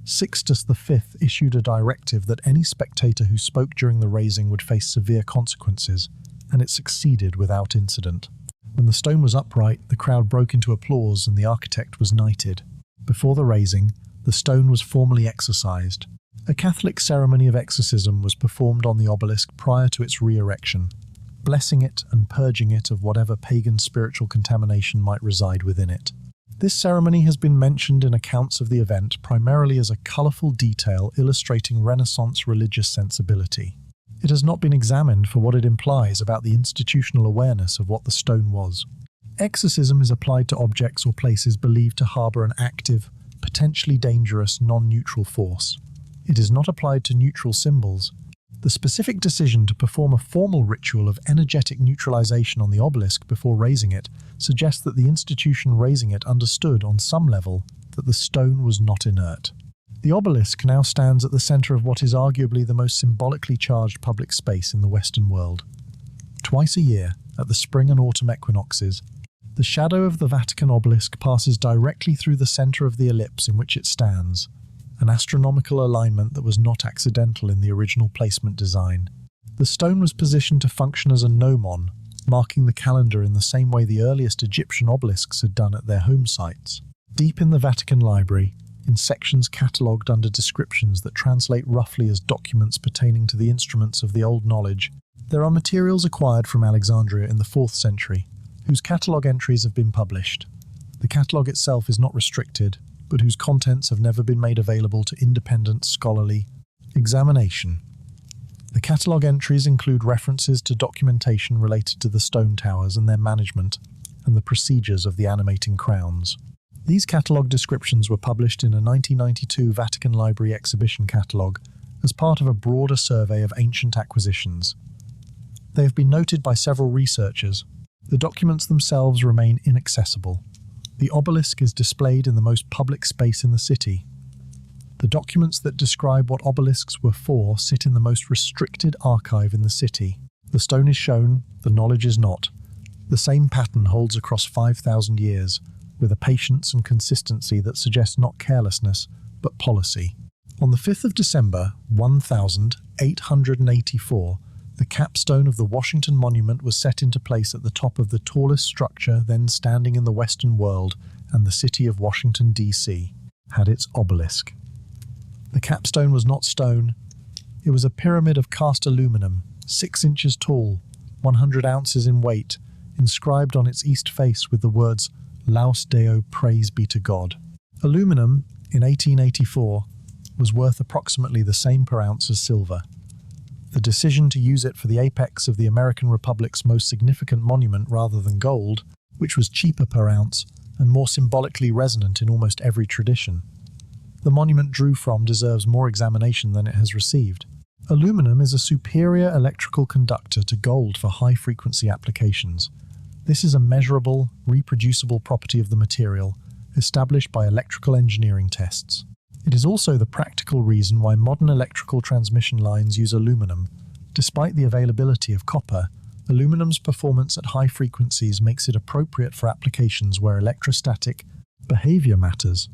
Sixtus V issued a directive that any spectator who spoke during the raising would face severe consequences, and it succeeded without incident. When the stone was upright, the crowd broke into applause and the architect was knighted. Before the raising, the stone was formally exorcised. A Catholic ceremony of exorcism was performed on the obelisk prior to its re-erection, blessing it and purging it of whatever pagan spiritual contamination might reside within it. This ceremony has been mentioned in accounts of the event primarily as a colourful detail illustrating Renaissance religious sensibility. It has not been examined for what it implies about the institutional awareness of what the stone was. Exorcism is applied to objects or places believed to harbour an active, potentially dangerous, non-neutral force. It is not applied to neutral symbols. The specific decision to perform a formal ritual of energetic neutralization on the obelisk before raising it suggests that the institution raising it understood on some level that the stone was not inert. The obelisk now stands at the center of what is arguably the most symbolically charged public space in the Western world. Twice a year, at the spring and autumn equinoxes, the shadow of the Vatican obelisk passes directly through the center of the ellipse in which it stands, an astronomical alignment that was not accidental in the original placement design. The stone was positioned to function as a gnomon, marking the calendar in the same way the earliest Egyptian obelisks had done at their home sites. Deep in the Vatican Library, in sections catalogued under descriptions that translate roughly as documents pertaining to the instruments of the old knowledge, there are materials acquired from Alexandria in the 4th century, whose catalogue entries have been published. The catalogue itself is not restricted, but whose contents have never been made available to independent scholarly examination. The catalogue entries include references to documentation related to the stone towers and their management, and the procedures of the animating crowns. These catalogue descriptions were published in a 1992 Vatican Library exhibition catalogue as part of a broader survey of ancient acquisitions. They have been noted by several researchers. The documents themselves remain inaccessible. The obelisk is displayed in the most public space in the city. The documents that describe what obelisks were for sit in the most restricted archive in the city. The stone is shown, the knowledge is not. The same pattern holds across 5,000 years, with a patience and consistency that suggests not carelessness, but policy. On the 5th of December, 1884, the capstone of the Washington Monument was set into place at the top of the tallest structure then standing in the Western world, and the city of Washington, D.C. had its obelisk. The capstone was not stone. It was a pyramid of cast aluminum, 6 inches tall, 100 ounces in weight, inscribed on its east face with the words, Laus Deo, praise be to God. Aluminum, in 1884, was worth approximately the same per ounce as silver. The decision to use it for the apex of the American Republic's most significant monument rather than gold, which was cheaper per ounce and more symbolically resonant in almost every tradition, the monument drew from deserves more examination than it has received. Aluminum is a superior electrical conductor to gold for high-frequency applications. This is a measurable, reproducible property of the material, established by electrical engineering tests. It is also the practical reason why modern electrical transmission lines use aluminum. Despite the availability of copper, aluminum's performance at high frequencies makes it appropriate for applications where electrostatic behavior matters.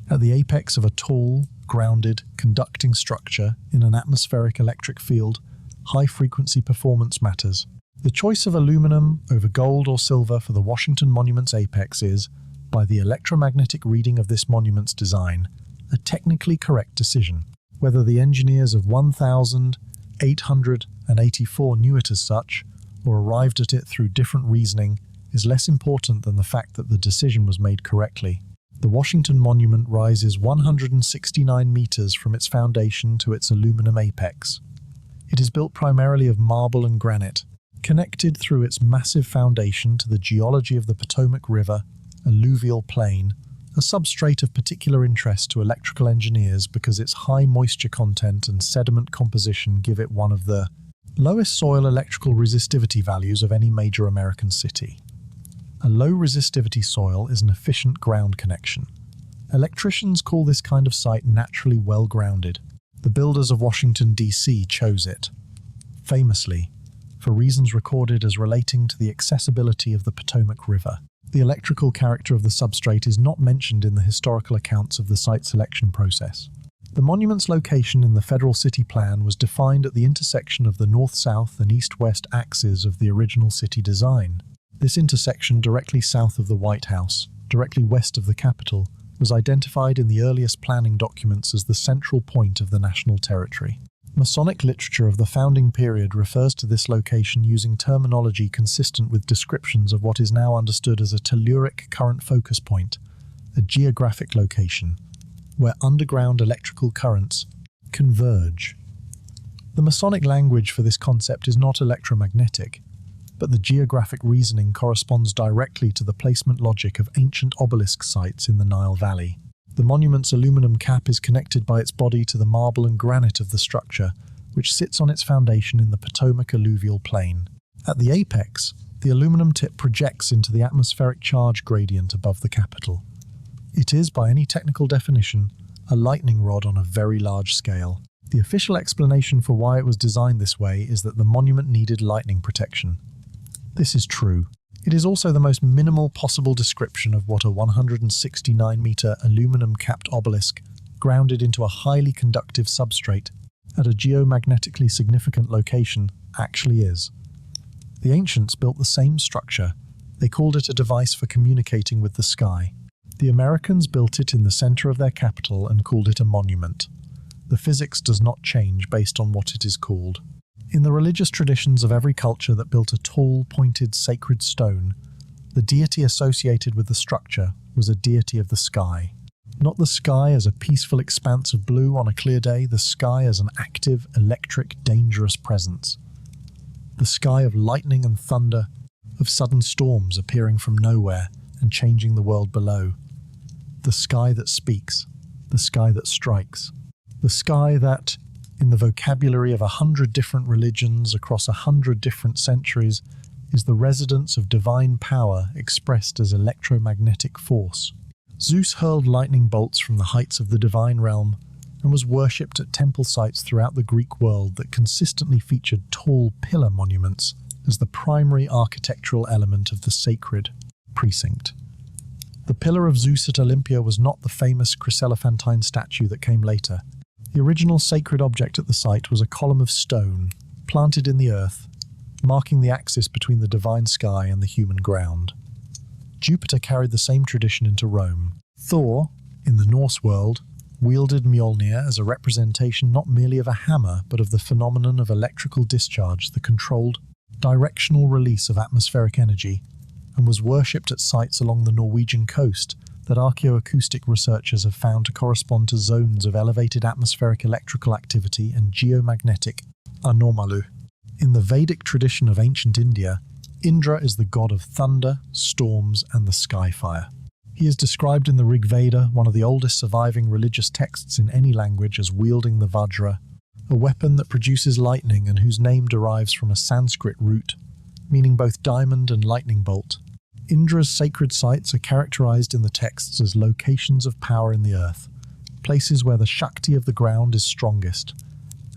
At the apex of a tall, grounded, conducting structure in an atmospheric electric field, high-frequency performance matters. The choice of aluminum over gold or silver for the Washington Monument's apex is, by the electromagnetic reading of this monument's design, a technically correct decision. Whether the engineers of 1884 knew it as such, or arrived at it through different reasoning, is less important than the fact that the decision was made correctly. The Washington Monument rises 169 meters from its foundation to its aluminum apex. It is built primarily of marble and granite, connected through its massive foundation to the geology of the Potomac River, alluvial plain, a substrate of particular interest to electrical engineers because its high moisture content and sediment composition give it one of the lowest soil electrical resistivity values of any major American city. A low resistivity soil is an efficient ground connection. Electricians call this kind of site naturally well grounded. The builders of Washington, D.C. chose it, famously, for reasons recorded as relating to the accessibility of the Potomac River. The electrical character of the substrate is not mentioned in the historical accounts of the site selection process. The monument's location in the federal city plan was defined at the intersection of the north-south and east-west axes of the original city design. This intersection directly south of the White House, directly west of the Capitol, was identified in the earliest planning documents as the central point of the national territory. Masonic literature of the founding period refers to this location using terminology consistent with descriptions of what is now understood as a telluric current focus point, a geographic location, where underground electrical currents converge. The Masonic language for this concept is not electromagnetic, but the geographic reasoning corresponds directly to the placement logic of ancient obelisk sites in the Nile Valley. The monument's aluminum cap is connected by its body to the marble and granite of the structure, which sits on its foundation in the Potomac alluvial plain. At the apex, the aluminum tip projects into the atmospheric charge gradient above the Capitol. It is, by any technical definition, a lightning rod on a very large scale. The official explanation for why it was designed this way is that the monument needed lightning protection. This is true. It is also the most minimal possible description of what a 169-meter aluminum-capped obelisk, grounded into a highly conductive substrate at a geomagnetically significant location, actually is. The ancients built the same structure. They called it a device for communicating with the sky. The Americans built it in the center of their capital and called it a monument. The physics does not change based on what it is called. In the religious traditions of every culture that built a tall, pointed, sacred stone, the deity associated with the structure was a deity of the sky. Not the sky as a peaceful expanse of blue on a clear day, the sky as an active, electric, dangerous presence. The sky of lightning and thunder, of sudden storms appearing from nowhere and changing the world below. The sky that speaks, the sky that strikes. The sky that, in the vocabulary of 100 different religions across 100 different centuries, is the residence of divine power expressed as electromagnetic force. Zeus hurled lightning bolts from the heights of the divine realm and was worshipped at temple sites throughout the Greek world that consistently featured tall pillar monuments as the primary architectural element of the sacred precinct. The pillar of Zeus at Olympia was not the famous chryselephantine statue that came later. The original sacred object at the site was a column of stone, planted in the earth, marking the axis between the divine sky and the human ground. Jupiter carried the same tradition into Rome. Thor, in the Norse world, wielded Mjolnir as a representation not merely of a hammer, but of the phenomenon of electrical discharge, the controlled, directional release of atmospheric energy, and was worshipped at sites along the Norwegian coast that archaeoacoustic researchers have found to correspond to zones of elevated atmospheric electrical activity and geomagnetic anomaly. In the Vedic tradition of ancient India, Indra is the god of thunder, storms, and the sky fire. He is described in the Rig Veda, one of the oldest surviving religious texts in any language, as wielding the Vajra, a weapon that produces lightning and whose name derives from a Sanskrit root, meaning both diamond and lightning bolt. Indra's sacred sites are characterized in the texts as locations of power in the earth, places where the Shakti of the ground is strongest,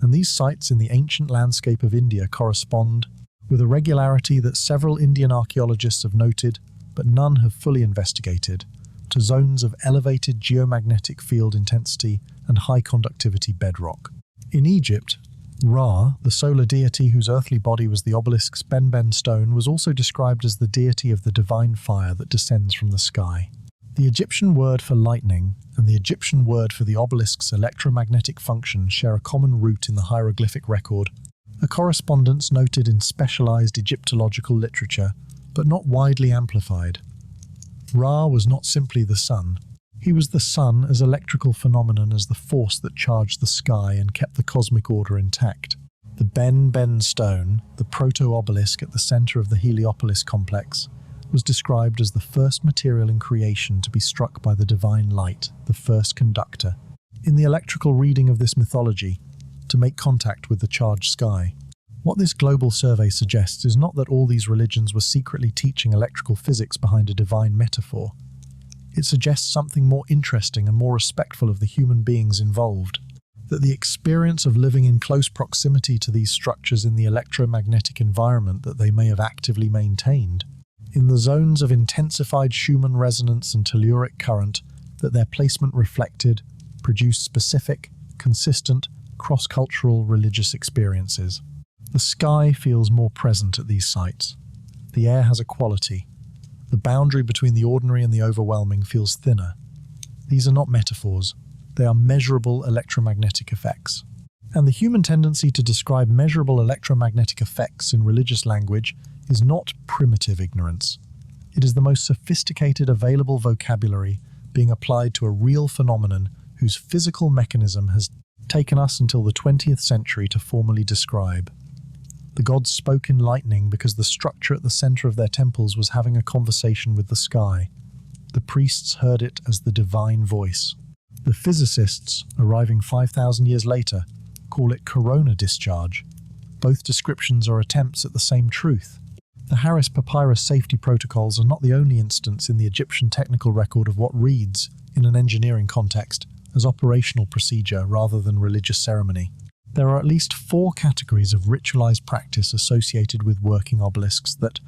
and these sites in the ancient landscape of India correspond, with a regularity that several Indian archaeologists have noted, but none have fully investigated, to zones of elevated geomagnetic field intensity and high conductivity bedrock. In Egypt, Ra, the solar deity whose earthly body was the obelisk's Benben stone, was also described as the deity of the divine fire that descends from the sky. The Egyptian word for lightning and the Egyptian word for the obelisk's electromagnetic function share a common root in the hieroglyphic record, a correspondence noted in specialized Egyptological literature, but not widely amplified. Ra was not simply the sun. He was the sun as electrical phenomenon, as the force that charged the sky and kept the cosmic order intact. The Ben stone, the proto-obelisk at the center of the Heliopolis complex, was described as the first material in creation to be struck by the divine light, the first conductor, in the electrical reading of this mythology, to make contact with the charged sky. What this global survey suggests is not that all these religions were secretly teaching electrical physics behind a divine metaphor. It suggests something more interesting and more respectful of the human beings involved, that the experience of living in close proximity to these structures in the electromagnetic environment that they may have actively maintained, in the zones of intensified Schumann resonance and telluric current that their placement reflected, produced specific, consistent, cross-cultural religious experiences. The sky feels more present at these sites. The air has a quality. The boundary between the ordinary and the overwhelming feels thinner. These are not metaphors. They are measurable electromagnetic effects. And the human tendency to describe measurable electromagnetic effects in religious language is not primitive ignorance. It is the most sophisticated available vocabulary being applied to a real phenomenon whose physical mechanism has taken us until the 20th century to formally describe. The gods spoke in lightning because the structure at the center of their temples was having a conversation with the sky. The priests heard it as the divine voice. The physicists, arriving 5,000 years later, call it corona discharge. Both descriptions are attempts at the same truth. The Harris Papyrus safety protocols are not the only instance in the Egyptian technical record of what reads, in an engineering context, as operational procedure rather than religious ceremony. There are at least 4 categories of ritualized practice associated with working obelisks that,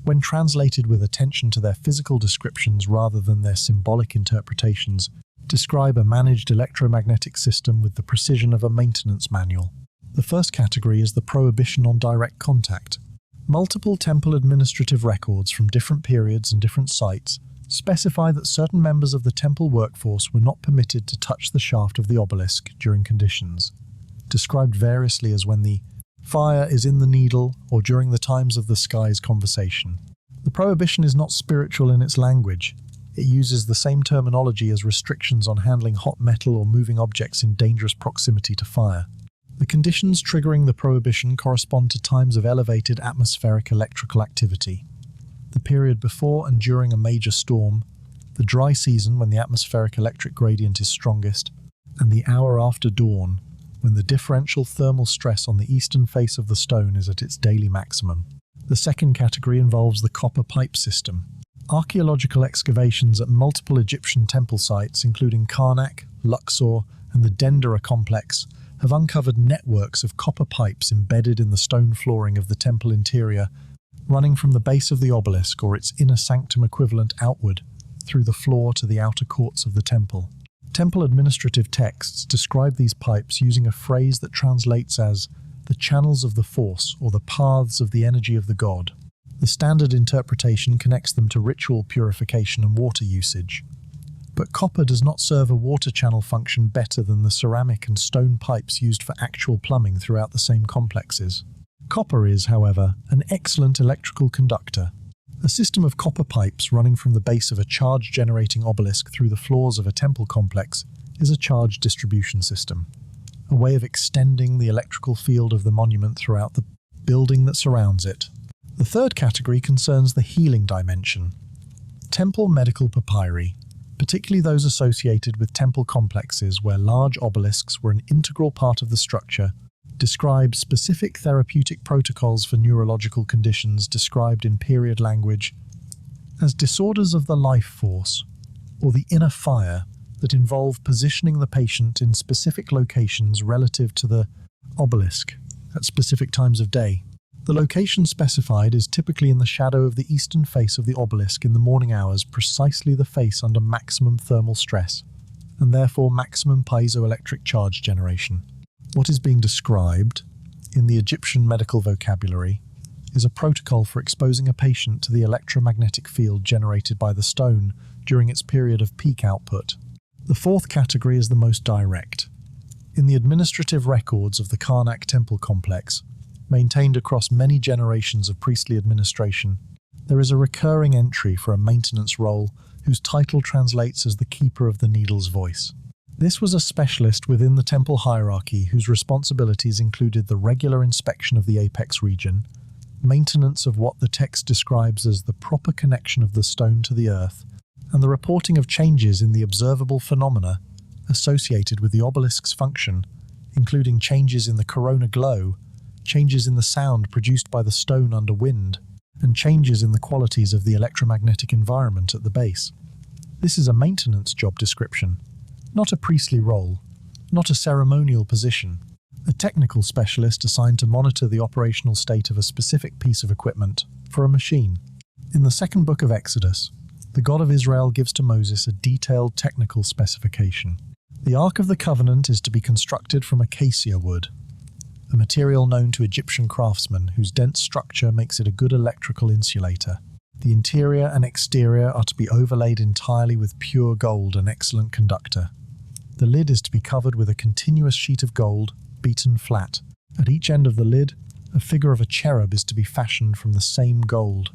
when translated with attention to their physical descriptions rather than their symbolic interpretations, describe a managed electromagnetic system with the precision of a maintenance manual. The first category is the prohibition on direct contact. Multiple temple administrative records from different periods and different sites specify that certain members of the temple workforce were not permitted to touch the shaft of the obelisk during conditions, described variously as when the fire is in the needle or during the times of the sky's conversation. The prohibition is not spiritual in its language. It uses the same terminology as restrictions on handling hot metal or moving objects in dangerous proximity to fire. The conditions triggering the prohibition correspond to times of elevated atmospheric electrical activity, the period before and during a major storm, the dry season when the atmospheric electric gradient is strongest, and the hour after dawn when the differential thermal stress on the eastern face of the stone is at its daily maximum. The second category involves the copper pipe system. Archaeological excavations at multiple Egyptian temple sites, including Karnak, Luxor, and the Dendera complex, have uncovered networks of copper pipes embedded in the stone flooring of the temple interior, running from the base of the obelisk or its inner sanctum equivalent outward, through the floor to the outer courts of the temple. Temple administrative texts describe these pipes using a phrase that translates as the channels of the force or the paths of the energy of the god. The standard interpretation connects them to ritual purification and water usage. But copper does not serve a water channel function better than the ceramic and stone pipes used for actual plumbing throughout the same complexes. Copper is, however, an excellent electrical conductor. A system of copper pipes running from the base of a charge-generating obelisk through the floors of a temple complex is a charge distribution system, a way of extending the electrical field of the monument throughout the building that surrounds it. The third category concerns the healing dimension. Temple medical papyri, particularly those associated with temple complexes where large obelisks were an integral part of the structure, describe specific therapeutic protocols for neurological conditions described in period language as disorders of the life force or the inner fire that involve positioning the patient in specific locations relative to the obelisk at specific times of day. The location specified is typically in the shadow of the eastern face of the obelisk in the morning hours, precisely the face under maximum thermal stress, and therefore maximum piezoelectric charge generation. What is being described, in the Egyptian medical vocabulary, is a protocol for exposing a patient to the electromagnetic field generated by the stone during its period of peak output. The fourth category is the most direct. In the administrative records of the Karnak temple complex, maintained across many generations of priestly administration, there is a recurring entry for a maintenance role whose title translates as the keeper of the needle's voice. This was a specialist within the temple hierarchy whose responsibilities included the regular inspection of the apex region, maintenance of what the text describes as the proper connection of the stone to the earth, and the reporting of changes in the observable phenomena associated with the obelisk's function, including changes in the corona glow, changes in the sound produced by the stone under wind, and changes in the qualities of the electromagnetic environment at the base. This is a maintenance job description, not a priestly role, not a ceremonial position, a technical specialist assigned to monitor the operational state of a specific piece of equipment for a machine. In the second book of Exodus, the God of Israel gives to Moses a detailed technical specification. The Ark of the Covenant is to be constructed from acacia wood, a material known to Egyptian craftsmen whose dense structure makes it a good electrical insulator. The interior and exterior are to be overlaid entirely with pure gold, an excellent conductor. The lid is to be covered with a continuous sheet of gold, beaten flat. At each end of the lid, a figure of a cherub is to be fashioned from the same gold,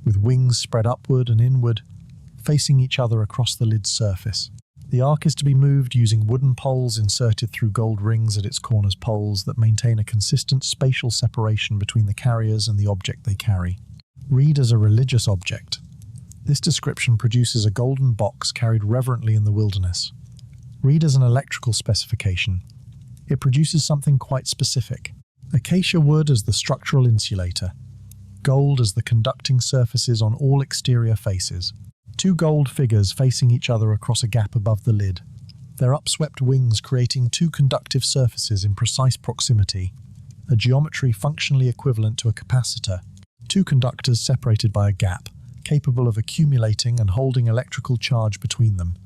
with wings spread upward and inward, facing each other across the lid's surface. The ark is to be moved using wooden poles inserted through gold rings at its corners, poles that maintain a consistent spatial separation between the carriers and the object they carry. Read as a religious object. This description produces a golden box carried reverently in the wilderness. Read as an electrical specification. It produces something quite specific. Acacia wood as the structural insulator. Gold as the conducting surfaces on all exterior faces. Two gold figures facing each other across a gap above the lid. Their upswept wings creating two conductive surfaces in precise proximity. A geometry functionally equivalent to a capacitor. Two conductors separated by a gap, capable of accumulating and holding electrical charge between them.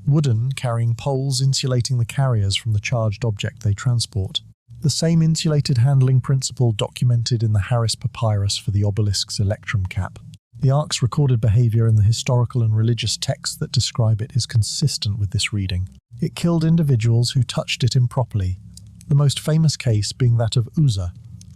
Wooden, carrying poles insulating the carriers from the charged object they transport. The same insulated handling principle documented in the Harris Papyrus for the obelisk's electrum cap. The ark's recorded behavior in the historical and religious texts that describe it is consistent with this reading. It killed individuals who touched it improperly, the most famous case being that of Uzzah,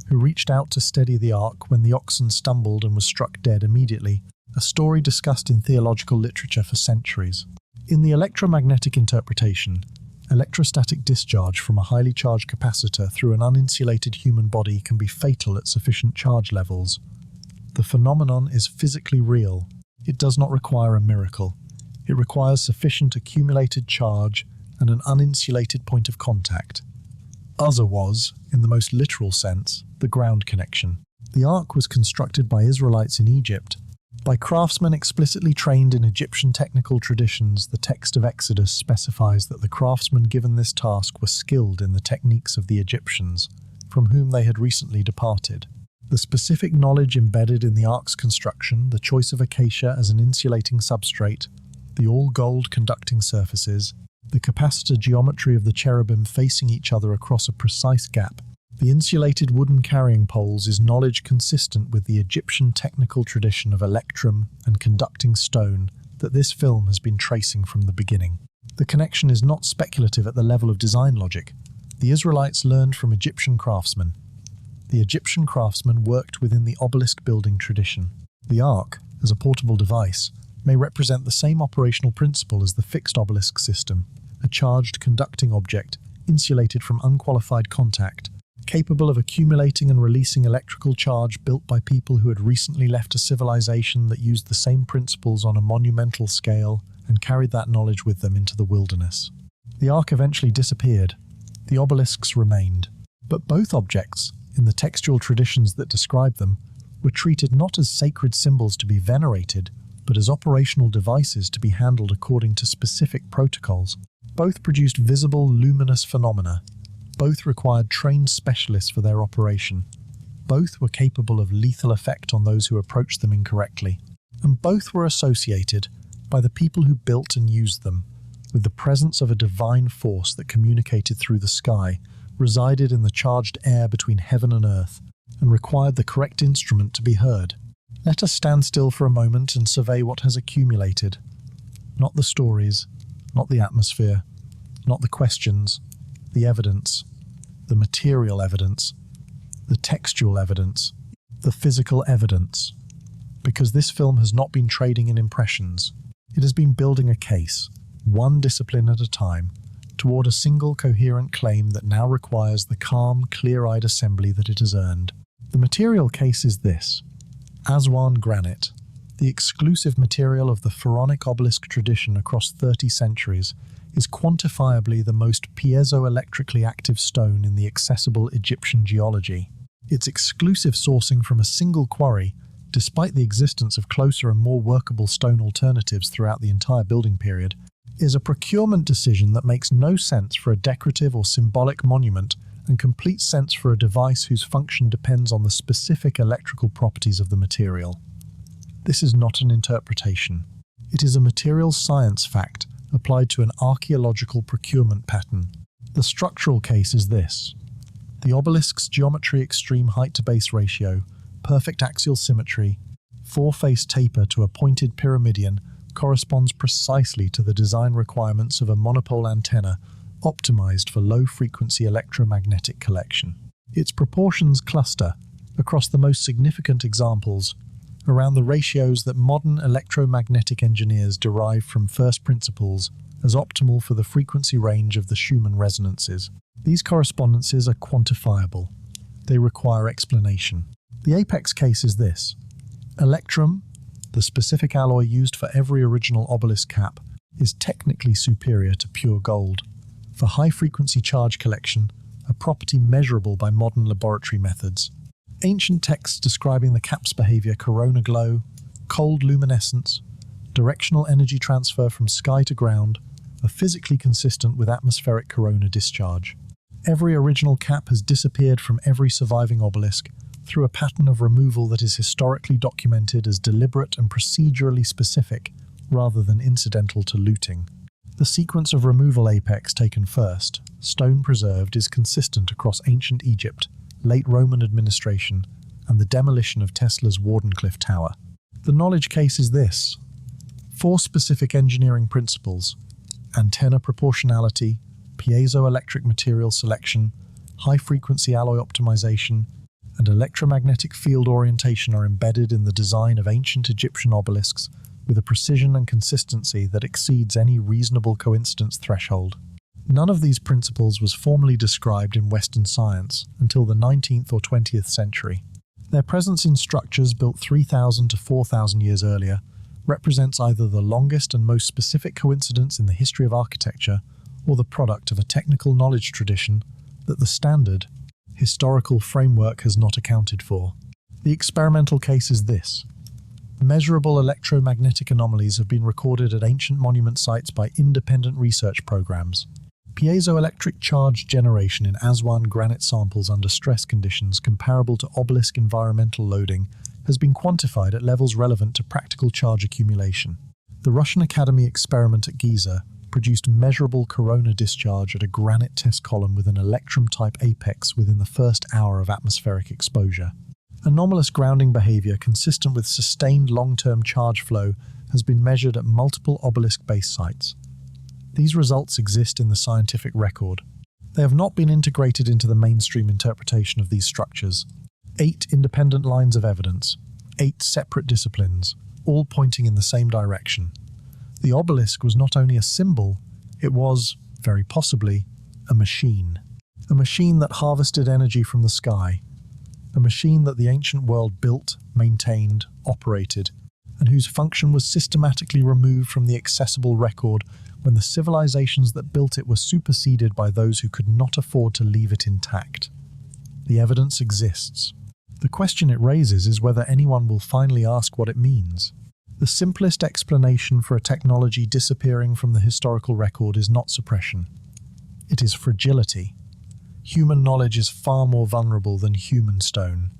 who reached out to steady the ark when the oxen stumbled and was struck dead immediately, a story discussed in theological literature for centuries. In the electromagnetic interpretation, electrostatic discharge from a highly charged capacitor through an uninsulated human body can be fatal at sufficient charge levels. The phenomenon is physically real. It does not require a miracle. It requires sufficient accumulated charge and an uninsulated point of contact. Uzzah was, in the most literal sense, the ground connection. The ark was constructed by Israelites in Egypt. By craftsmen explicitly trained in Egyptian technical traditions, the text of Exodus specifies that the craftsmen given this task were skilled in the techniques of the Egyptians, from whom they had recently departed. The specific knowledge embedded in the ark's construction, the choice of acacia as an insulating substrate, the all-gold conducting surfaces, the capacitor geometry of the cherubim facing each other across a precise gap, the insulated wooden carrying poles is knowledge consistent with the Egyptian technical tradition of electrum and conducting stone that this film has been tracing from the beginning. The connection is not speculative at the level of design logic. The Israelites learned from Egyptian craftsmen. The Egyptian craftsmen worked within the obelisk building tradition. The ark, as a portable device, may represent the same operational principle as the fixed obelisk system, a charged conducting object, insulated from unqualified contact, capable of accumulating and releasing electrical charge built by people who had recently left a civilization that used the same principles on a monumental scale and carried that knowledge with them into the wilderness. The ark eventually disappeared. The obelisks remained. But both objects, in the textual traditions that describe them, were treated not as sacred symbols to be venerated, but as operational devices to be handled according to specific protocols. Both produced visible, luminous phenomena. Both required trained specialists for their operation. Both were capable of lethal effect on those who approached them incorrectly. And both were associated, by the people who built and used them, with the presence of a divine force that communicated through the sky, resided in the charged air between heaven and earth, and required the correct instrument to be heard. Let us stand still for a moment and survey what has accumulated. Not the stories, not the atmosphere, not the questions, the evidence, the material evidence, the textual evidence, the physical evidence. Because this film has not been trading in impressions. It has been building a case, one discipline at a time, toward a single coherent claim that now requires the calm, clear-eyed assembly that it has earned. The material case is this: Aswan granite, the exclusive material of the pharaonic obelisk tradition across 30 centuries, is quantifiably the most piezoelectrically active stone in the accessible Egyptian geology. Its exclusive sourcing from a single quarry, despite the existence of closer and more workable stone alternatives throughout the entire building period, is a procurement decision that makes no sense for a decorative or symbolic monument and complete sense for a device whose function depends on the specific electrical properties of the material. This is not an interpretation. It is a material science fact applied to an archaeological procurement pattern. The structural case is this: the obelisk's geometry, extreme height to base ratio, perfect axial symmetry, four-face taper to a pointed pyramidion corresponds precisely to the design requirements of a monopole antenna optimized for low-frequency electromagnetic collection. Its proportions cluster, across the most significant examples, around the ratios that modern electromagnetic engineers derive from first principles as optimal for the frequency range of the Schumann resonances. These correspondences are quantifiable. They require explanation. The apex case is this: electrum, the specific alloy used for every original obelisk cap, is technically superior to pure gold. For high-frequency charge collection, a property measurable by modern laboratory methods. Ancient texts describing the cap's behavior, corona glow, cold luminescence, directional energy transfer from sky to ground, are physically consistent with atmospheric corona discharge. Every original cap has disappeared from every surviving obelisk through a pattern of removal that is historically documented as deliberate and procedurally specific, rather than incidental to looting. The sequence of removal apex taken first, stone preserved, is consistent across ancient Egypt, late Roman administration, and the demolition of Tesla's Wardenclyffe Tower. The knowledge case is this: 4 specific engineering principles: antenna proportionality, piezoelectric material selection, high-frequency alloy optimization, and electromagnetic field orientation are embedded in the design of ancient Egyptian obelisks with a precision and consistency that exceeds any reasonable coincidence threshold. None of these principles was formally described in Western science until the 19th or 20th century. Their presence in structures built 3,000 to 4,000 years earlier represents either the longest and most specific coincidence in the history of architecture or the product of a technical knowledge tradition that the standard historical framework has not accounted for. The experimental case is this: measurable electromagnetic anomalies have been recorded at ancient monument sites by independent research programs. Piezoelectric charge generation in Aswan granite samples under stress conditions comparable to obelisk environmental loading has been quantified at levels relevant to practical charge accumulation. The Russian Academy experiment at Giza produced measurable corona discharge at a granite test column with an electrum-type apex within the first hour of atmospheric exposure. Anomalous grounding behavior consistent with sustained long-term charge flow has been measured at multiple obelisk base sites. These results exist in the scientific record. They have not been integrated into the mainstream interpretation of these structures. 8 independent lines of evidence, 8 separate disciplines, all pointing in the same direction. The obelisk was not only a symbol, it was, very possibly, a machine. A machine that harvested energy from the sky. A machine that the ancient world built, maintained, operated, and whose function was systematically removed from the accessible record when the civilizations that built it were superseded by those who could not afford to leave it intact. The evidence exists. The question it raises is whether anyone will finally ask what it means. The simplest explanation for a technology disappearing from the historical record is not suppression. It is fragility. Human knowledge is far more vulnerable than human stone.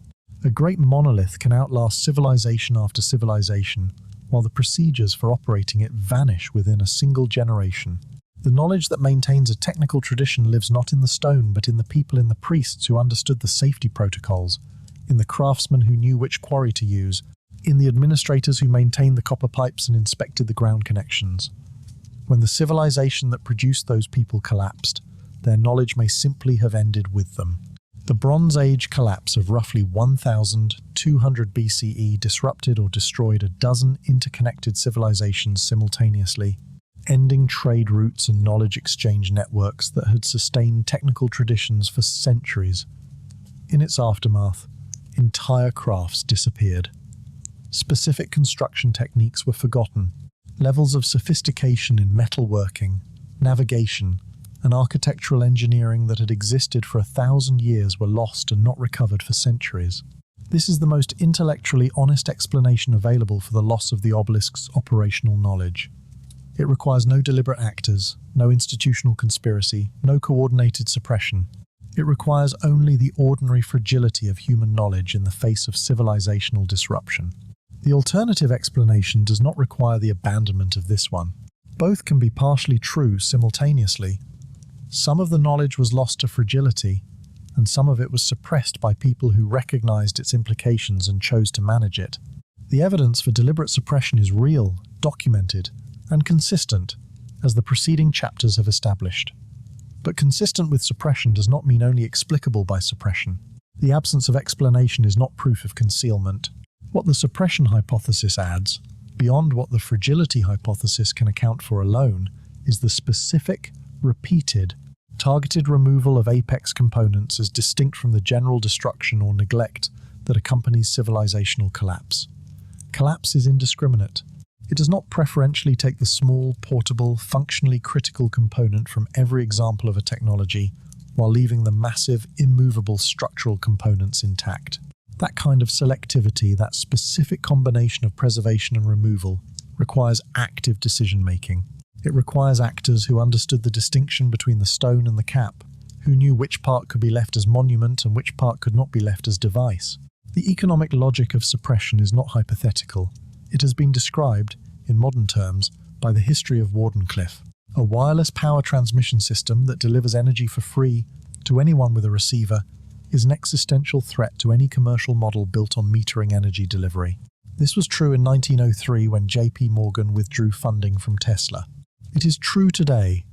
A great monolith can outlast civilization after civilization, while the procedures for operating it vanish within a single generation. The knowledge that maintains a technical tradition lives not in the stone, but in the people, in the priests who understood the safety protocols, in the craftsmen who knew which quarry to use, in the administrators who maintained the copper pipes and inspected the ground connections. When the civilization that produced those people collapsed, their knowledge may simply have ended with them. The Bronze Age collapse of roughly 1200 BCE disrupted or destroyed a dozen interconnected civilizations simultaneously, ending trade routes and knowledge exchange networks that had sustained technical traditions for centuries. In its aftermath, entire crafts disappeared. Specific construction techniques were forgotten. Levels of sophistication in metalworking, navigation, and architectural engineering that had existed for 1,000 years were lost and not recovered for centuries. This is the most intellectually honest explanation available for the loss of the obelisk's operational knowledge. It requires no deliberate actors, no institutional conspiracy, no coordinated suppression. It requires only the ordinary fragility of human knowledge in the face of civilizational disruption. The alternative explanation does not require the abandonment of this one. Both can be partially true simultaneously. Some of the knowledge was lost to fragility, and some of it was suppressed by people who recognized its implications and chose to manage it. The evidence for deliberate suppression is real, documented, and consistent, as the preceding chapters have established. But consistent with suppression does not mean only explicable by suppression. The absence of explanation is not proof of concealment. What the suppression hypothesis adds, beyond what the fragility hypothesis can account for alone, is the specific, repeated, targeted removal of apex components as distinct from the general destruction or neglect that accompanies civilizational collapse. Collapse is indiscriminate. It does not preferentially take the small, portable, functionally critical component from every example of a technology while leaving the massive, immovable structural components intact. That kind of selectivity, that specific combination of preservation and removal, requires active decision-making. It requires actors who understood the distinction between the stone and the cap, who knew which part could be left as monument and which part could not be left as device. The economic logic of suppression is not hypothetical. It has been described, in modern terms, by the history of Wardenclyffe, a wireless power transmission system that delivers energy for free to anyone with a receiver is an existential threat to any commercial model built on metering energy delivery. This was true in 1903 when J.P. Morgan withdrew funding from Tesla. It is true today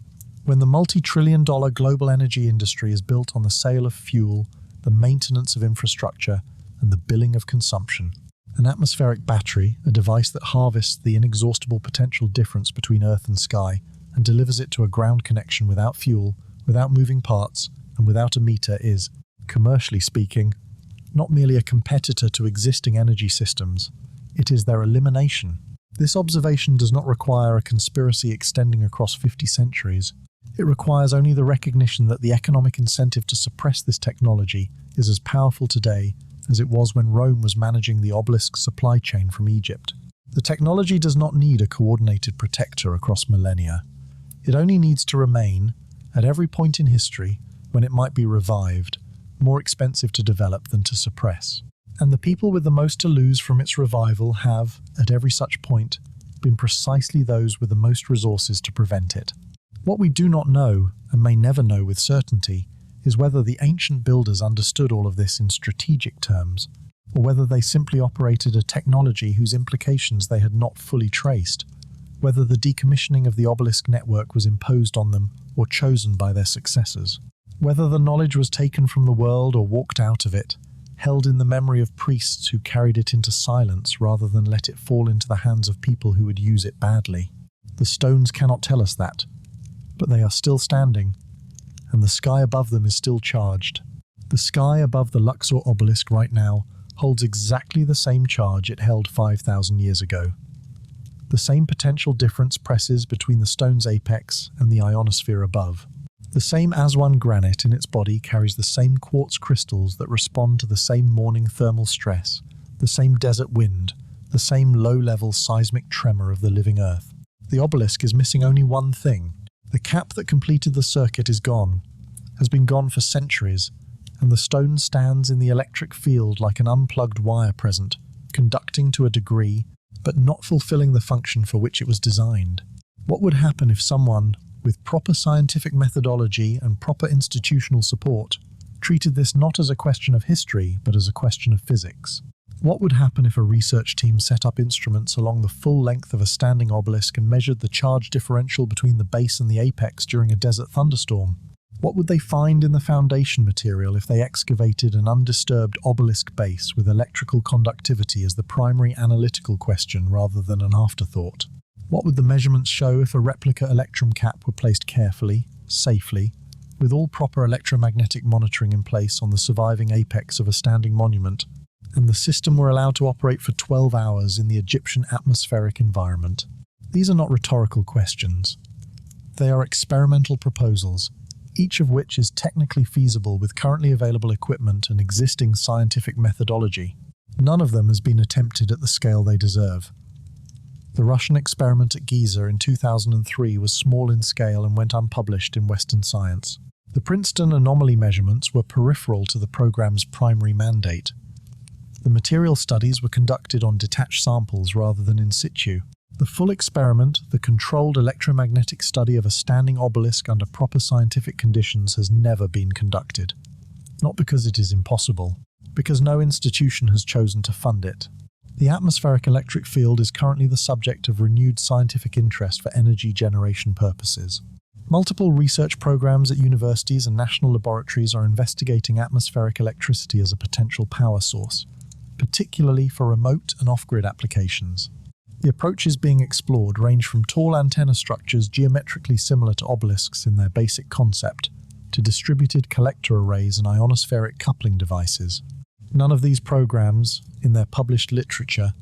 when the multi-trillion-dollar global energy industry is built on the sale of fuel, the maintenance of infrastructure, and the billing of consumption. An atmospheric battery, a device that harvests the inexhaustible potential difference between Earth and sky and delivers it to a ground connection without fuel, without moving parts, and without a meter is, commercially speaking, not merely a competitor to existing energy systems, it is their elimination. This observation does not require a conspiracy extending across 50 centuries. It requires only the recognition that the economic incentive to suppress this technology is as powerful today as it was when Rome was managing the obelisk supply chain from Egypt. The technology does not need a coordinated protector across millennia. It only needs to remain, at every point in history, when it might be revived, more expensive to develop than to suppress. And the people with the most to lose from its revival have, at every such point, been precisely those with the most resources to prevent it. What we do not know, and may never know with certainty, is whether the ancient builders understood all of this in strategic terms, or whether they simply operated a technology whose implications they had not fully traced, whether the decommissioning of the obelisk network was imposed on them or chosen by their successors, whether the knowledge was taken from the world or walked out of it, held in the memory of priests who carried it into silence rather than let it fall into the hands of people who would use it badly. The stones cannot tell us that, but they are still standing, and the sky above them is still charged. The sky above the Luxor obelisk right now holds exactly the same charge it held 5,000 years ago. The same potential difference presses between the stone's apex and the ionosphere above. The same Aswan granite in its body carries the same quartz crystals that respond to the same morning thermal stress, the same desert wind, the same low-level seismic tremor of the living Earth. The obelisk is missing only one thing. The cap that completed the circuit is gone, has been gone for centuries, and the stone stands in the electric field like an unplugged wire present, conducting to a degree, but not fulfilling the function for which it was designed. What would happen if someone, with proper scientific methodology and proper institutional support, treated this not as a question of history, but as a question of physics? What would happen if a research team set up instruments along the full length of a standing obelisk and measured the charge differential between the base and the apex during a desert thunderstorm? What would they find in the foundation material if they excavated an undisturbed obelisk base with electrical conductivity as the primary analytical question rather than an afterthought? What would the measurements show if a replica electrum cap were placed carefully, safely, with all proper electromagnetic monitoring in place on the surviving apex of a standing monument, and the system were allowed to operate for 12 hours in the Egyptian atmospheric environment? These are not rhetorical questions. They are experimental proposals, each of which is technically feasible with currently available equipment and existing scientific methodology. None of them has been attempted at the scale they deserve. The Russian experiment at Giza in 2003 was small in scale and went unpublished in Western science. The Princeton anomaly measurements were peripheral to the program's primary mandate. The material studies were conducted on detached samples rather than in situ. The full experiment, the controlled electromagnetic study of a standing obelisk under proper scientific conditions, has never been conducted. Not because it is impossible, because no institution has chosen to fund it. The atmospheric electric field is currently the subject of renewed scientific interest for energy generation purposes. Multiple research programs at universities and national laboratories are investigating atmospheric electricity as a potential power source, particularly for remote and off-grid applications. The approaches being explored range from tall antenna structures geometrically similar to obelisks in their basic concept, to distributed collector arrays and ionospheric coupling devices. None of these programs, in their published literature,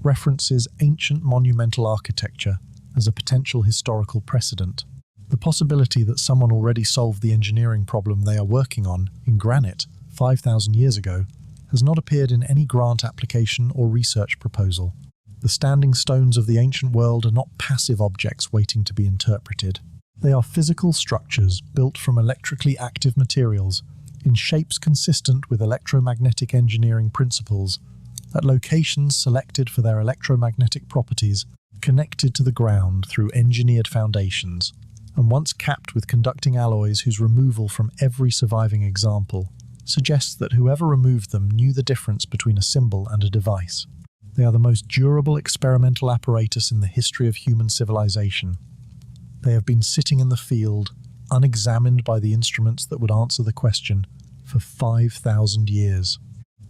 references ancient monumental architecture as a potential historical precedent. The possibility that someone already solved the engineering problem they are working on in granite 5,000 years ago has not appeared in any grant application or research proposal. The standing stones of the ancient world are not passive objects waiting to be interpreted. They are physical structures built from electrically active materials in shapes consistent with electromagnetic engineering principles, at locations selected for their electromagnetic properties, connected to the ground through engineered foundations, and once capped with conducting alloys whose removal from every surviving example suggests that whoever removed them knew the difference between a symbol and a device. They are the most durable experimental apparatus in the history of human civilization. They have been sitting in the field, unexamined by the instruments that would answer the question, for 5,000 years.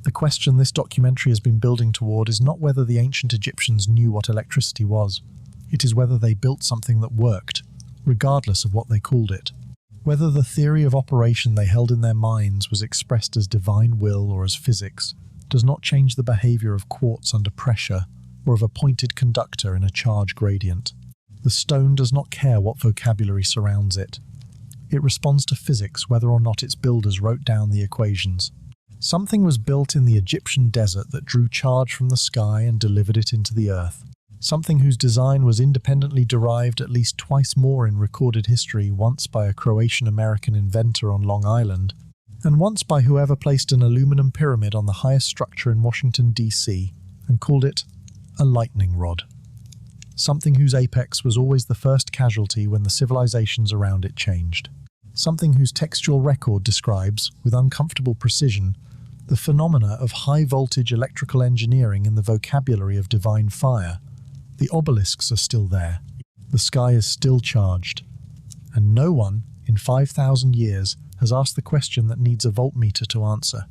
The question this documentary has been building toward is not whether the ancient Egyptians knew what electricity was. It is whether they built something that worked, regardless of what they called it. Whether the theory of operation they held in their minds was expressed as divine will or as physics does not change the behavior of quartz under pressure or of a pointed conductor in a charge gradient. The stone does not care what vocabulary surrounds it. It responds to physics whether or not its builders wrote down the equations. Something was built in the Egyptian desert that drew charge from the sky and delivered it into the earth. Something whose design was independently derived at least twice more in recorded history, once by a Croatian-American inventor on Long Island, and once by whoever placed an aluminum pyramid on the highest structure in Washington, D.C., and called it a lightning rod. Something whose apex was always the first casualty when the civilizations around it changed. Something whose textual record describes, with uncomfortable precision, the phenomena of high-voltage electrical engineering in the vocabulary of divine fire. The obelisks are still there. The sky is still charged. And no one, in 5,000 years, has asked the question that needs a voltmeter to answer.